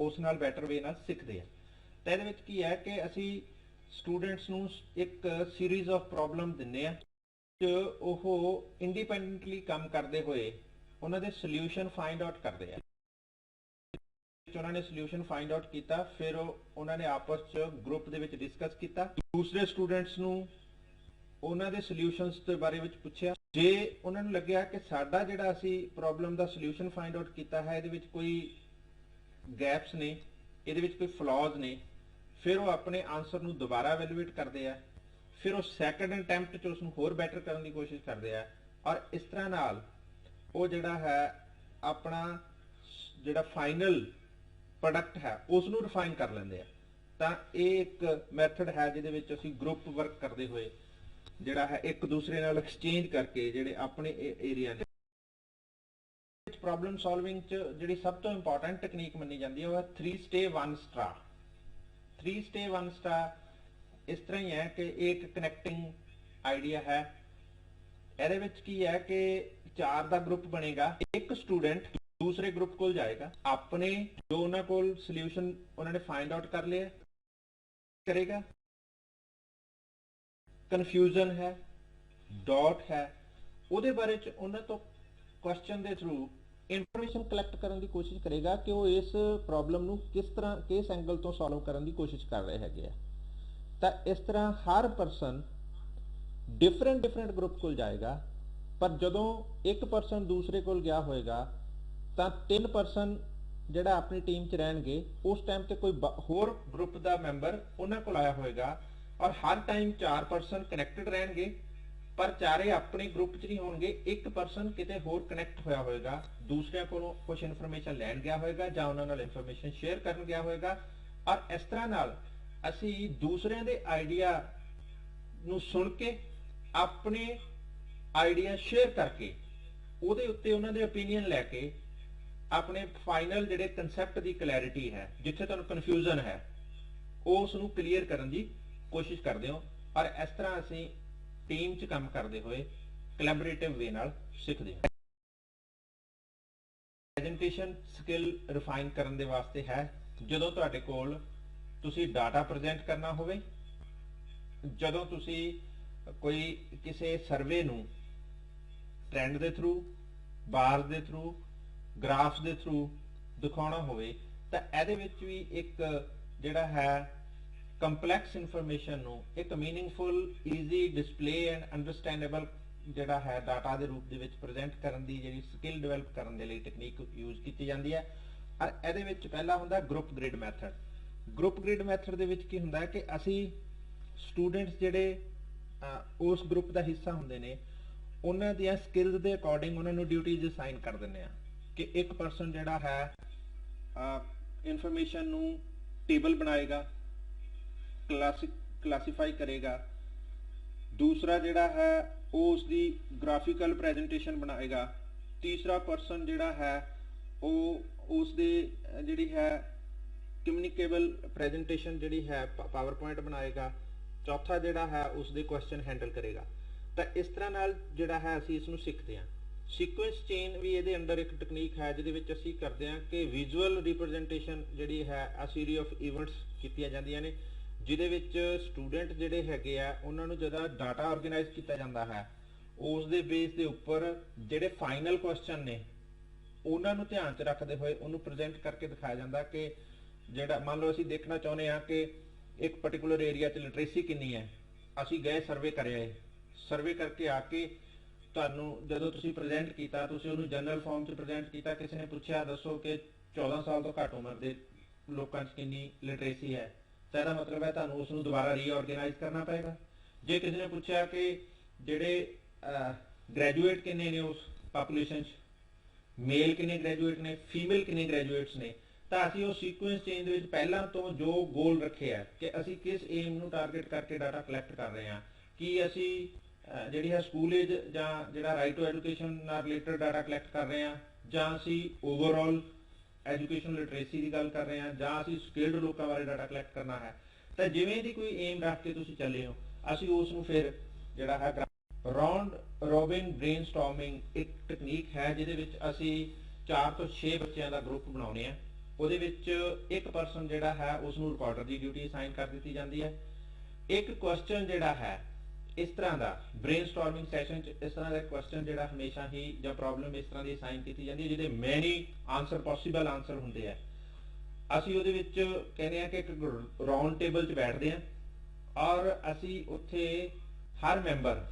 ਉਸ ਨਾਲ ਬੈਟਰ ਵੇ ਨਾਲ ਸਿੱਖਦੇ ਆ। ਤਾਂ ਇਹਦੇ ਵਿੱਚ ਕੀ ਹੈ ਕਿ ਅਸੀਂ ਸਟੂਡੈਂਟਸ ਨੂੰ ਇੱਕ ਸੀਰੀਜ਼ ਆਫ ਪ੍ਰੋਬਲਮ ਦਿੰਦੇ ਆ, ਉਹ ਇੰਡੀਪੈਂਡੈਂਟਲੀ ਕੰਮ ਕਰਦੇ ਹੋਏ ਉਹਨਾਂ ਦੇ ਸੋਲੂਸ਼ਨ ਫਾਈਂਡ ਆਊਟ ਕਰਦੇ ਆ। ਉਹਨਾਂ ਨੇ ਸੋਲੂਸ਼ਨ ਫਾਈਂਡ ਆਊਟ ਕੀਤਾ, ਫਿਰ ਉਹਨਾਂ ਨੇ ਆਪਸ ਚ ਗਰੁੱਪ ਦੇ ਵਿੱਚ ਡਿਸਕਸ ਕੀਤਾ, ਦੂਸਰੇ ਸਟੂਡੈਂਟਸ ਨੂੰ ਉਹਨਾਂ ਦੇ ਸੋਲੂਸ਼ਨਸ ਦੇ ਬਾਰੇ ਵਿੱਚ ਪੁੱਛਿਆ। ਜੇ ਉਹਨਾਂ ਨੂੰ ਲੱਗਿਆ ਕਿ ਸਾਡਾ ਜਿਹੜਾ ਅਸੀਂ ਪ੍ਰੋਬਲਮ ਦਾ ਸੋਲੂਸ਼ਨ ਫਾਈਂਡ ਆਊਟ ਕੀਤਾ ਹੈ ਇਹਦੇ ਵਿੱਚ ਕੋਈ ਗੈਪਸ ਨੇ, ਇਹਦੇ ਵਿੱਚ ਕੋਈ ਫਲॉज ਨੇ, ਫਿਰ ਉਹ ਆਪਣੇ ਆਨਸਰ ਨੂੰ ਦੁਬਾਰਾ ਐਵੈਲੂਏਟ ਕਰਦੇ ਆ, ਫਿਰ ਉਹ ਸੈਕੰਡ ਅਟੈਂਪਟ 'ਚ ਉਸ ਨੂੰ ਹੋਰ ਬੈਟਰ ਕਰਨ ਦੀ ਕੋਸ਼ਿਸ਼ ਕਰਦੇ ਆ ਔਰ ਇਸ ਤਰ੍ਹਾਂ ਨਾਲ ਉਹ ਜਿਹੜਾ ਹੈ ਆਪਣਾ ਜਿਹੜਾ ਫਾਈਨਲ ਪ੍ਰੋਡਕਟ ਹੈ ਉਸ ਨੂੰ ਰਿਫਾਈਨ ਕਰ ਲੈਂਦੇ ਆ। ਤਾਂ ਇਹ ਇੱਕ ਮੈਥਡ ਹੈ ਜਿਹਦੇ ਵਿੱਚ ਅਸੀਂ ਗਰੁੱਪ ਵਰਕ ਕਰਦੇ ਹੋਏ ਜਿਹੜਾ ਹੈ ਇੱਕ ਦੂਸਰੇ ਨਾਲ ਐਕਸਚੇਂਜ ਕਰਕੇ ਜਿਹੜੇ ਆਪਣੇ ਏਰੀਆ ਨੇ ਪ੍ਰੋਬਲਮ ਸੋਲਵਿੰਗ 'ਚ ਜਿਹੜੀ ਸਭ ਤੋਂ ਇੰਪੋਰਟੈਂਟ ਟੈਕਨੀਕ ਮੰਨੀ ਜਾਂਦੀ ਹੈ ਉਹ ਹੈ 3 stay 1 star। 3 stay 1 star ਇਸ ਤਰ੍ਹਾਂ ਹੀ ਹੈ ਕਿ ਇੱਕ ਕਨੈਕਟਿੰਗ ਆਈਡੀਆ ਹੈ। ਇਹਦੇ ਵਿੱਚ ਕੀ ਹੈ ਕਿ 4 ਦਾ ਗਰੁੱਪ ਬਣੇਗਾ, ਇੱਕ ਸਟੂਡੈਂਟ ਦੂਸਰੇ ਗਰੁੱਪ ਕੋਲ ਜਾਏਗਾ, ਆਪਣੇ ਜੋ ਉਹਨਾਂ ਕੋਲ ਸੋਲੂਸ਼ਨ ਉਹਨਾਂ ਨੇ ਫਾਈਂਡ ਆਊਟ ਕਰ ਲਿਆ ਕਰੇਗਾ, ਕਨਫਿਊਜ਼ਨ ਹੈ, ਡਾਊਟ ਹੈ, ਉਹਦੇ ਬਾਰੇ ਚ ਉਹਨਾਂ ਤੋਂ ਕੁਐਸਚਨ ਦੇ ਥਰੂ ਇਨਫੋਰਮੇਸ਼ਨ ਕਲੈਕਟ ਕਰਨ ਦੀ ਕੋਸ਼ਿਸ਼ ਕਰੇਗਾ ਕਿ ਉਹ ਇਸ ਪ੍ਰੋਬਲਮ ਨੂੰ ਕਿਸ ਤਰ੍ਹਾਂ ਕਿਸ ਐਂਗਲ ਤੋਂ ਸੋਲਵ ਕਰਨ ਦੀ ਕੋਸ਼ਿਸ਼ ਕਰ ਰਹੇ ਹੈਗੇ ਆ। ਤਾਂ ਇਸ ਤਰ੍ਹਾਂ ਹਰ ਪਰਸਨ ਡਿਫਰੈਂਟ ਗਰੁੱਪ ਕੋਲ ਜਾਏਗਾ, ਪਰ ਜਦੋਂ ਇੱਕ ਪਰਸਨ ਦੂਸਰੇ ਕੋਲ ਗਿਆ ਹੋਏਗਾ ਤਾਂ 3 ਪਰਸਨ ਜਿਹੜਾ ਆਪਣੀ ਟੀਮ 'ਚ ਰਹਿਣਗੇ, ਉਸ ਟਾਈਮ ਤੇ ਕੋਈ ਹੋਰ ਗਰੁੱਪ ਦਾ ਮੈਂਬਰ ਉਹਨਾਂ ਕੋਲ ਆਇਆ ਹੋਏਗਾ ਔਰ ਹਰ ਟਾਈਮ 4 ਪਰਸਨ ਕਨੈਕਟਡ ਰਹਿਣਗੇ, ਪਰ ਚਾਰੇ ਆਪਣੇ ਗਰੁੱਪ 'ਚ ਨਹੀਂ ਹੋਣਗੇ। ਇੱਕ ਪਰਸਨ ਕਿਤੇ ਹੋਰ ਕਨੈਕਟ ਹੋਇਆ ਹੋਏਗਾ, ਦੂਸਰਿਆਂ ਕੋਲੋਂ ਕੁਝ ਇਨਫੋਰਮੇਸ਼ਨ ਲੈਣ ਗਿਆ ਹੋਏਗਾ ਜਾਂ ਉਹਨਾਂ ਨਾਲ ਇਨਫੋਰਮੇਸ਼ਨ ਸ਼ੇਅਰ ਕਰਨ ਗਿਆ ਹੋਏਗਾ ਔਰ ਇਸ ਤਰ੍ਹਾਂ ਨਾਲ ਅਸੀਂ ਦੂਸਰਿਆਂ ਦੇ ਆਈਡੀਆ ਨੂੰ ਸੁਣ ਕੇ ਆਪਣੇ ਆਈਡੀਆ ਸ਼ੇਅਰ ਕਰਕੇ ਉਹਦੇ ਉੱਤੇ ਉਹਨਾਂ ਦੇ ਓਪੀਨੀਅਨ ਲੈ ਕੇ ਆਪਣੇ ਫਾਈਨਲ ਜਿਹੜੇ ਕਨਸੈਪਟ ਦੀ ਕਲੈਰਿਟੀ ਹੈ, ਜਿੱਥੇ ਤੁਹਾਨੂੰ ਕਨਫਿਊਜ਼ਨ ਹੈ, ਉਸ ਨੂੰ ਕਲੀਅਰ ਕਰਨ ਦੀ ਕੋਸ਼ਿਸ਼ ਕਰਦੇ ਹੋ ਔਰ ਇਸ ਤਰ੍ਹਾਂ ਅਸੀਂ ਟੀਮ 'ਚ ਕੰਮ ਕਰਦੇ ਹੋਏ ਕੋਲੈਬੋਰੇਟਿਵ ਵੇ ਨਾਲ ਸਿੱਖਦੇ ਹਾਂ। ਪ੍ਰੈਜੈਂਟੇਸ਼ਨ ਸਕਿੱਲ ਰਿਫਾਈਨ ਕਰਨ ਦੇ ਵਾਸਤੇ ਹੈ, ਜਦੋਂ ਤੁਹਾਡੇ ਕੋਲ ਤੁਸੀਂ ਡਾਟਾ ਪ੍ਰੈਜ਼ੈਂਟ ਕਰਨਾ ਹੋਵੇ, ਜਦੋਂ ਤੁਸੀਂ ਕੋਈ ਕਿਸੇ ਸਰਵੇ ਨੂੰ ਟ੍ਰੈਂਡ ਦੇ ਥਰੂ, ਬਾਰਸ ਦੇ ਥਰੂ, ਗ੍ਰਾਫਸ ਦੇ ਥਰੂ ਦਿਖਾਉਣਾ ਹੋਵੇ, ਤਾਂ ਇਹਦੇ ਵਿੱਚ ਵੀ ਇੱਕ ਜਿਹੜਾ ਹੈ ਕੰਪਲੈਕਸ ਇਨਫੋਰਮੇਸ਼ਨ ਨੂੰ ਇੱਕ meaningful, easy display and understandable ਜਿਹੜਾ ਹੈ ਡਾਟਾ ਦੇ ਰੂਪ ਦੇ ਵਿੱਚ ਪ੍ਰੈਜ਼ੈਂਟ ਕਰਨ ਦੀ ਜਿਹੜੀ ਸਕਿੱਲ ਡਿਵੈਲਪ ਕਰਨ ਦੇ ਲਈ ਟੈਕਨੀਕ ਯੂਜ਼ ਕੀਤੀ ਜਾਂਦੀ ਹੈ। ਔਰ ਇਹਦੇ ਵਿੱਚ ਪਹਿਲਾ ਹੁੰਦਾ group grid method. Group grid method ਦੇ ਵਿੱਚ ਕੀ ਹੁੰਦਾ ਹੈ ਕਿ ਅਸੀਂ ਸਟੂਡੈਂਟਸ ਜਿਹੜੇ ਉਸ ਗਰੁੱਪ ਦਾ ਹਿੱਸਾ ਹੁੰਦੇ ਨੇ, ਉਹਨਾਂ ਦੀਆਂ ਸਕਿੱਲਸ ਦੇ ਅਕੋਰਡਿੰਗ ਉਹਨਾਂ ਨੂੰ ਡਿਊਟੀਜ਼ ਅਸਾਈਨ ਕਰ ਦਿੰਦੇ ਆ ਕਿ ਇੱਕ ਪਰਸਨ ਜਿਹੜਾ ਹੈ ਇਨਫੋਰਮੇਸ਼ਨ ਨੂੰ ਟੇਬਲ ਬਣਾਏਗਾ, ਕਲਾਸੀਫਾਈ ਕਰੇਗਾ। ਦੂਸਰਾ ਜਿਹੜਾ ਹੈ ਉਹ ਉਸਦੀ ਗ੍ਰਾਫਿਕਲ ਪ੍ਰੈਜੈਂਟੇਸ਼ਨ ਬਣਾਏਗਾ। ਤੀਸਰਾ ਪਰਸਨ ਜਿਹੜਾ ਹੈ ਉਹ ਉਸਦੇ ਜਿਹੜੀ ਹੈ ਕਮਿਊਨੀਕੇਬਲ ਪ੍ਰੈਜੈਂਟੇਸ਼ਨ ਜਿਹੜੀ ਹੈ ਪਾਵਰ ਪੁਆਇੰਟ ਬਣਾਏਗਾ। ਚੌਥਾ ਜਿਹੜਾ ਹੈ ਉਸਦੇ ਕੁਐਸਚਨ ਹੈਂਡਲ ਕਰੇਗਾ। ਤਾਂ ਇਸ ਤਰ੍ਹਾਂ ਨਾਲ ਜਿਹੜਾ ਹੈ ਅਸੀਂ ਇਸ ਨੂੰ ਸਿੱਖਦੇ ਹਾਂ। ਸੀਕੁਐਂਸ ਚੇਨ ਵੀ ਇਹਦੇ ਅੰਦਰ ਇੱਕ ਟੈਕਨੀਕ ਹੈ ਜਿਹਦੇ ਵਿੱਚ ਅਸੀਂ ਕਰਦੇ ਹਾਂ ਕਿ ਵਿਜ਼ੂਅਲ ਰਿਪਰੈਜ਼ੈਂਟੇਸ਼ਨ ਜਿਹੜੀ ਹੈ ਆ ਸੀਰੀ ਆਫ ਇਵੈਂਟਸ ਕੀਤੀਆਂ ਜਾਂਦੀਆਂ ਨੇ, ਜਿਹਦੇ ਵਿੱਚ ਸਟੂਡੈਂਟ ਜਿਹੜੇ ਹੈਗੇ ਆ ਉਹਨਾਂ ਨੂੰ ਜਦੋਂ ਡਾਟਾ ਆਰਗੇਨਾਈਜ਼ ਕੀਤਾ ਜਾਂਦਾ ਹੈ ਉਸ ਦੇ ਬੇਸ ਦੇ ਉੱਪਰ ਜਿਹੜੇ ਫਾਈਨਲ ਕੁਐਸਚਨ ਨੇ ਉਹਨਾਂ ਨੂੰ ਧਿਆਨ 'ਚ ਰੱਖਦੇ ਹੋਏ ਉਹਨੂੰ ਪ੍ਰੈਜ਼ੈਂਟ ਕਰਕੇ ਦਿਖਾਇਆ ਜਾਂਦਾ ਕਿ ਜਿਹੜਾ ਮੰਨ ਲਓ ਅਸੀਂ ਦੇਖਣਾ ਚਾਹੁੰਦੇ ਹਾਂ ਕਿ ਇੱਕ ਪਾਰਟਿਕੂਲਰ ਏਰੀਆ 'ਚ ਲਿਟਰੇਸੀ ਕਿੰਨੀ ਹੈ। ਅਸੀਂ ਗਏ ਸਰਵੇ ਕਰਿਆ, ਸਰਵੇ ਕਰਕੇ ਆ ਕੇ ਤੁਹਾਨੂੰ ਜਦੋਂ ਤੁਸੀਂ ਪ੍ਰੈਜ਼ੈਂਟ ਕੀਤਾ ਤੁਸੀਂ ਉਹਨੂੰ ਜਨਰਲ ਫਾਰਮ 'ਚ ਪ੍ਰੈਜ਼ੈਂਟ ਕੀਤਾ। ਕਿਸੇ ਨੇ ਪੁੱਛਿਆ ਦੱਸੋ ਕਿ 14 ਸਾਲ ਤੋਂ ਘੱਟ ਉਮਰ ਦੇ ਲੋਕਾਂ 'ਚ ਕਿੰਨੀ ਲਿਟਰੇਸੀ ਹੈ, ਤਾਂ ਇਹਦਾ ਮਤਲਬ ਹੈ ਤੁਹਾਨੂੰ ਉਸ ਨੂੰ ਦੁਬਾਰਾ ਰੀਆਰਗੇਨਾਈਜ਼ ਕਰਨਾ ਪਏਗਾ। ਜੇ ਕਿਸੇ ਨੇ ਪੁੱਛਿਆ ਕਿ ਜਿਹੜੇ ਗ੍ਰੈਜੂਏਟ ਕਿੰਨੇ ਨੇ ਉਸ ਪਾਪੂਲੇਸ਼ਨ 'ਚ, ਮੇਲ ਕਿੰਨੇ ਗ੍ਰੈਜੂਏਟ ਨੇ, ਫੀਮੇਲ ਕਿੰਨੇ ਗ੍ਰੈਜੂਏਟਸ ਨੇ, ਤਾਂ ਅਸੀਂ ਉਹ ਸੀਕੁਐਂਸ ਚੇਨ ਦੇ ਵਿੱਚ ਪਹਿਲਾਂ ਤੋਂ ਜੋ ਗੋਲ ਰੱਖਿਆ ਕਿ ਅਸੀਂ ਕਿਸ ਏਮ ਨੂੰ ਟਾਰਗੇਟ ਕਰਕੇ ਡਾਟਾ ਕਲੈਕਟ ਕਰ ਰਹੇ ਹਾਂ, ਕੀ ਅਸੀਂ ਜਿਹੜੀ ਹੈ ਸਕੂਲ ਏਜ ਜਾਂ ਜਿਹੜਾ ਰਾਈਟ ਟੂ ਐਜੂਕੇਸ਼ਨ ਨਾਲ ਰਿਲੇਟਡ ਡਾਟਾ ਕਲੈਕਟ ਕਰ ਰਹੇ ਹਾਂ, ਜਾਂ ਅਸੀਂ ਓਵਰਆਲ ਐਜੂਕੇਸ਼ਨ ਲਿਟਰੇਸੀ ਦੀ ਗੱਲ ਕਰ ਰਹੇ ਹਾਂ, ਜਾਂ ਅਸੀਂ ਸਕਿਲਡ ਲੋਕਾਂ ਬਾਰੇ ਡਾਟਾ ਕਲੈਕਟ ਕਰਨਾ ਹੈ। ਤਾਂ ਜਿਵੇਂ ਦੀ ਕੋਈ ਏਮ ਰੱਖ ਕੇ ਤੁਸੀਂ ਚੱਲੇ ਹੋ ਅਸੀਂ ਉਸ ਨੂੰ ਫਿਰ ਜਿਹੜਾ ਹੈ ਰਾਉਂਡ ਰੋਬਿਨ ਬ੍ਰੇਨਸਟਾਰਮਿੰਗ ਇੱਕ ਟੈਕਨੀਕ ਹੈ ਜਿਹਦੇ ਵਿੱਚ ਅਸੀਂ 4 ਤੋਂ 6 ਬੱਚਿਆਂ ਦਾ ਗਰੁੱਪ ਬਣਾਉਂਦੇ ਆ। ਉਹਦੇ ਵਿੱਚ ਇੱਕ ਪਰਸਨ ਜਿਹੜਾ ਹੈ ਉਸ ਨੂੰ ਰਿਕਾਰਡਰ ਦੀ ਡਿਊਟੀ ਅਸਾਈਨ ਕਰ ਦਿੱਤੀ ਜਾਂਦੀ ਹੈ। ਇੱਕ ਕੁਐਸਚਨ ਜਿਹੜਾ ਹੈ ਇਸ ਤਰ੍ਹਾਂ ਦਾ ਬ੍ਰੇਨਸਟਾਰਮਿੰਗ ਸੈਸ਼ਨ 'ਚ ਇਸ ਤਰ੍ਹਾਂ ਦਾ ਕੁਐਸਚਨ ਜਿਹੜਾ ਹਮੇਸ਼ਾ ਹੀ ਜਾਂ ਪ੍ਰੋਬਲਮ ਇਸ ਤਰ੍ਹਾਂ ਦੀ ਅਸਾਈਨ ਕੀਤੀ ਜਾਂਦੀ ਹੈ ਜਿਹਦੇ ਮੈਨੀ ਆਨਸਰ ਪੋਸੀਬਲ ਆਨਸਰ ਹੁੰਦੇ ਆ। ਅਸੀਂ ਉਹਦੇ ਵਿੱਚ ਕਹਿੰਦੇ ਆ ਕਿ ਇੱਕ ਰਾਉਂਡ ਟੇਬਲ 'ਚ ਬੈਠਦੇ ਆ ਔਰ ਅਸੀਂ ਉੱਥੇ ਹਰ ਮੈਂਬਰ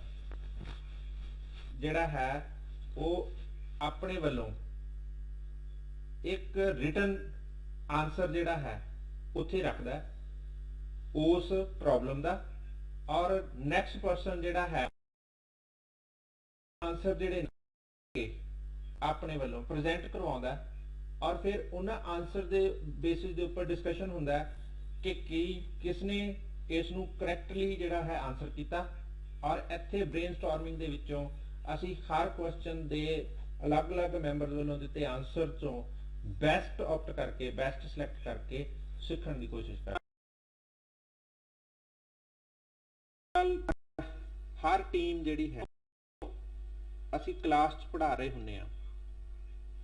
ਜਿਹੜਾ ਹੈ ਉਹ ਆਪਣੇ ਵੱਲੋਂ ਇੱਕ ਰਿਟਨ ਆਨਸਰ ਜਿਹੜਾ ਹੈ ਉੱਥੇ ਰੱਖਦਾ ਉਸ ਪ੍ਰੋਬਲਮ ਦਾ, ਔਰ ਨੈਕਸਟ ਪਰਸਨ ਜਿਹੜਾ ਹੈ ਆਨਸਰ ਜਿਹੜੇ ਆਪਣੇ ਵੱਲੋਂ ਪ੍ਰੈਜ਼ੈਂਟ ਕਰਵਾਉਂਦਾ ਔਰ ਫਿਰ ਉਹਨਾਂ ਆਨਸਰ ਦੇ ਬੇਸਿਸ ਦੇ ਉੱਪਰ ਡਿਸਕਸ਼ਨ ਹੁੰਦਾ ਕਿ ਕਿਸਨੇ ਇਸ ਨੂੰ ਕਰੈਕਟਲੀ ਜਿਹੜਾ ਹੈ ਆਨਸਰ ਕੀਤਾ। ਔਰ ਇੱਥੇ ਬ੍ਰੇਨਸਟਾਰਮਿੰਗ ਦੇ ਵਿੱਚੋਂ ਅਸੀਂ ਹਰ ਕੁਐਸਚਨ ਦੇ ਅਲੱਗ-ਅਲੱਗ ਮੈਂਬਰ ਵੱਲੋਂ ਦਿੱਤੇ ਆਨਸਰ ਚੋਂ ਬੈਸਟ ਆਪਟ ਕਰਕੇ ਬੈਸਟ ਸਿਲੈਕਟ ਕਰਕੇ ਸਿੱਖਣ ਦੀ ਕੋਸ਼ਿਸ਼ ਕਰਦੇ। ਹਰ ਟੀਮ ਜਿਹੜੀ ਹੈ ਅਸੀਂ ਕਲਾਸ 'ਚ ਪੜ੍ਹਾ ਰਹੇ ਹੁੰਦੇ ਆ,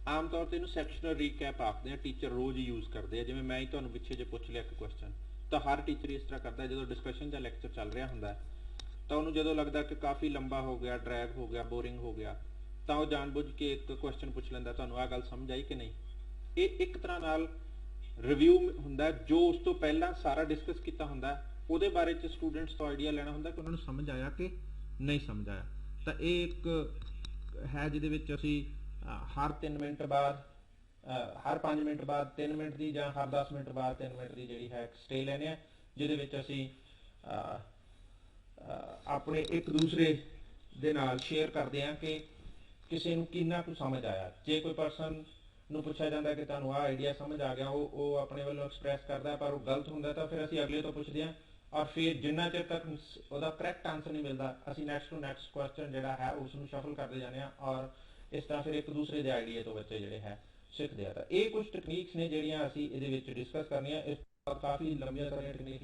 ਆਮ ਤੌਰ ਤੇ ਇਹਨੂੰ ਸੈਕਸ਼ਨਲ ਰੀਕੈਪ ਆਖਦੇ ਆ, ਟੀਚਰ ਰੋਜ਼ ਯੂਜ਼ ਕਰਦੇ ਆ। ਜਿਵੇਂ ਮੈਂ ਹੀ ਤੁਹਾਨੂੰ ਪਿੱਛੇ ਜੇ ਪੁੱਛ ਲਿਆ ਇੱਕ ਕੁਐਸਚਨ ਤਾਂ ਹਰ ਟੀਚਰ ਇਸ ਤਰ੍ਹਾਂ ਕਰਦਾ ਜਦੋਂ ਡਿਸਕਸ਼ਨ ਜਾਂ ਲੈਕਚਰ ਚੱਲ ਰਿਹਾ ਹੁੰਦਾ ਤਾਂ ਉਹਨੂੰ ਜਦੋਂ ਲੱਗਦਾ ਕਿ ਕਾਫੀ ਲੰਬਾ ਹੋ ਗਿਆ, ਡਰੈਗ ਹੋ ਗਿਆ, ਬੋਰਿੰਗ ਹੋ ਗਿਆ ਤਾਂ ਉਹ ਜਾਣਬੁੱਝ ਕੇ ਇੱਕ ਕੁਐਸਚਨ ਪੁੱਛ ਲੈਂਦਾ ਤੁਹਾਨੂੰ ਆਹ ਗੱਲ ਸਮਝ ਆਈ ਕਿ ਨਹੀਂ। ਇਹ ਇੱਕ ਤਰ੍ਹਾਂ ਨਾਲ ਰਿਵਿਊ ਹੁੰਦਾ ਜੋ ਉਸ ਤੋਂ ਪਹਿਲਾਂ ਸਾਰਾ ਡਿਸਕਸ ਕੀਤਾ ਹੁੰਦਾ ਉਹਦੇ ਬਾਰੇ ਚ ਸਟੂਡੈਂਟਸ ਤੋਂ ਆਈਡੀਆ ਲੈਣਾ ਹੁੰਦਾ ਕਿ ਉਹਨਾਂ ਨੂੰ ਸਮਝ ਆਇਆ ਕਿ ਨਹੀਂ ਸਮਝ ਆਇਆ। ਤਾਂ ਇਹ ਇੱਕ ਹੈ ਜਿਹਦੇ ਵਿੱਚ ਅਸੀਂ ਹਰ 3 ਮਿੰਟ ਬਾਅਦ ਹਰ 5 ਮਿੰਟ ਬਾਅਦ 3 ਮਿੰਟ ਦੀ ਜਾਂ ਹਰ 10 ਮਿੰਟ ਬਾਅਦ 3 ਮਿੰਟ ਦੀ ਜਿਹੜੀ ਹੈ ਸਟੇ ਲੈਣੇ ਆ, ਜਿਹਦੇ ਵਿੱਚ ਅਸੀਂ ਆਪਣੇ ਇੱਕ ਦੂਸਰੇ ਦੇ ਨਾਲ ਸ਼ੇਅਰ ਕਰਦੇ ਹਾਂ ਕਿ ਕਿਸੇ ਨੂੰ ਕਿੰਨਾ ਕੁ ਸਮਝ ਆਇਆ। ਜੇ ਕੋਈ ਪਰਸਨ ਨੂੰ ਪੁੱਛਿਆ ਜਾਂਦਾ ਕਿ ਤੁਹਾਨੂੰ ਆਹ ਆਈਡੀਆ ਸਮਝ ਆ ਗਿਆ, ਉਹ ਆਪਣੇ ਵੱਲੋਂ ਐਕਸਪ੍ਰੈਸ ਕਰਦਾ ਪਰ ਉਹ ਗਲਤ ਹੁੰਦਾ ਤਾਂ ਫਿਰ ਅਸੀਂ ਅਗਲੇ ਤੋਂ ਪੁੱਛਦੇ ਹਾਂ ਔਰ ਫਿਰ ਜਿੰਨਾ ਚਿਰ ਤੱਕ ਉਹਦਾ ਕਰੈਕਟ ਆਨਸਰ ਨਹੀਂ ਮਿਲਦਾ ਅਸੀਂ ਨੈਕਸਟ ਟੂ ਨੈਕਸਟ ਕੁਐਸਚਨ ਜਿਹੜਾ ਹੈ ਉਸ ਨੂੰ ਸ਼ਫਲ ਕਰਦੇ ਜਾਂਦੇ ਹਾਂ ਔਰ ਇਸ ਤਰ੍ਹਾਂ ਫਿਰ ਇੱਕ ਦੂਸਰੇ ਦੇ ਆਈਡੀਆ ਤੋਂ ਬੱਚੇ ਜਿਹੜੇ ਹੈ ਸਿੱਖਦੇ ਆ। ਤਾਂ ਇਹ ਕੁਝ ਟੈਕਨੀਕਸ ਨੇ ਜਿਹੜੀਆਂ ਅਸੀਂ ਇਹਦੇ ਵਿੱਚ ਡਿਸਕਸ ਕਰਨੀਆਂ। ਇਸ ਤੋਂ ਕਾਫੀ ਲੰਬੀਆਂ ਸਾਰੀਆਂ ਟੈਕਨੀਕ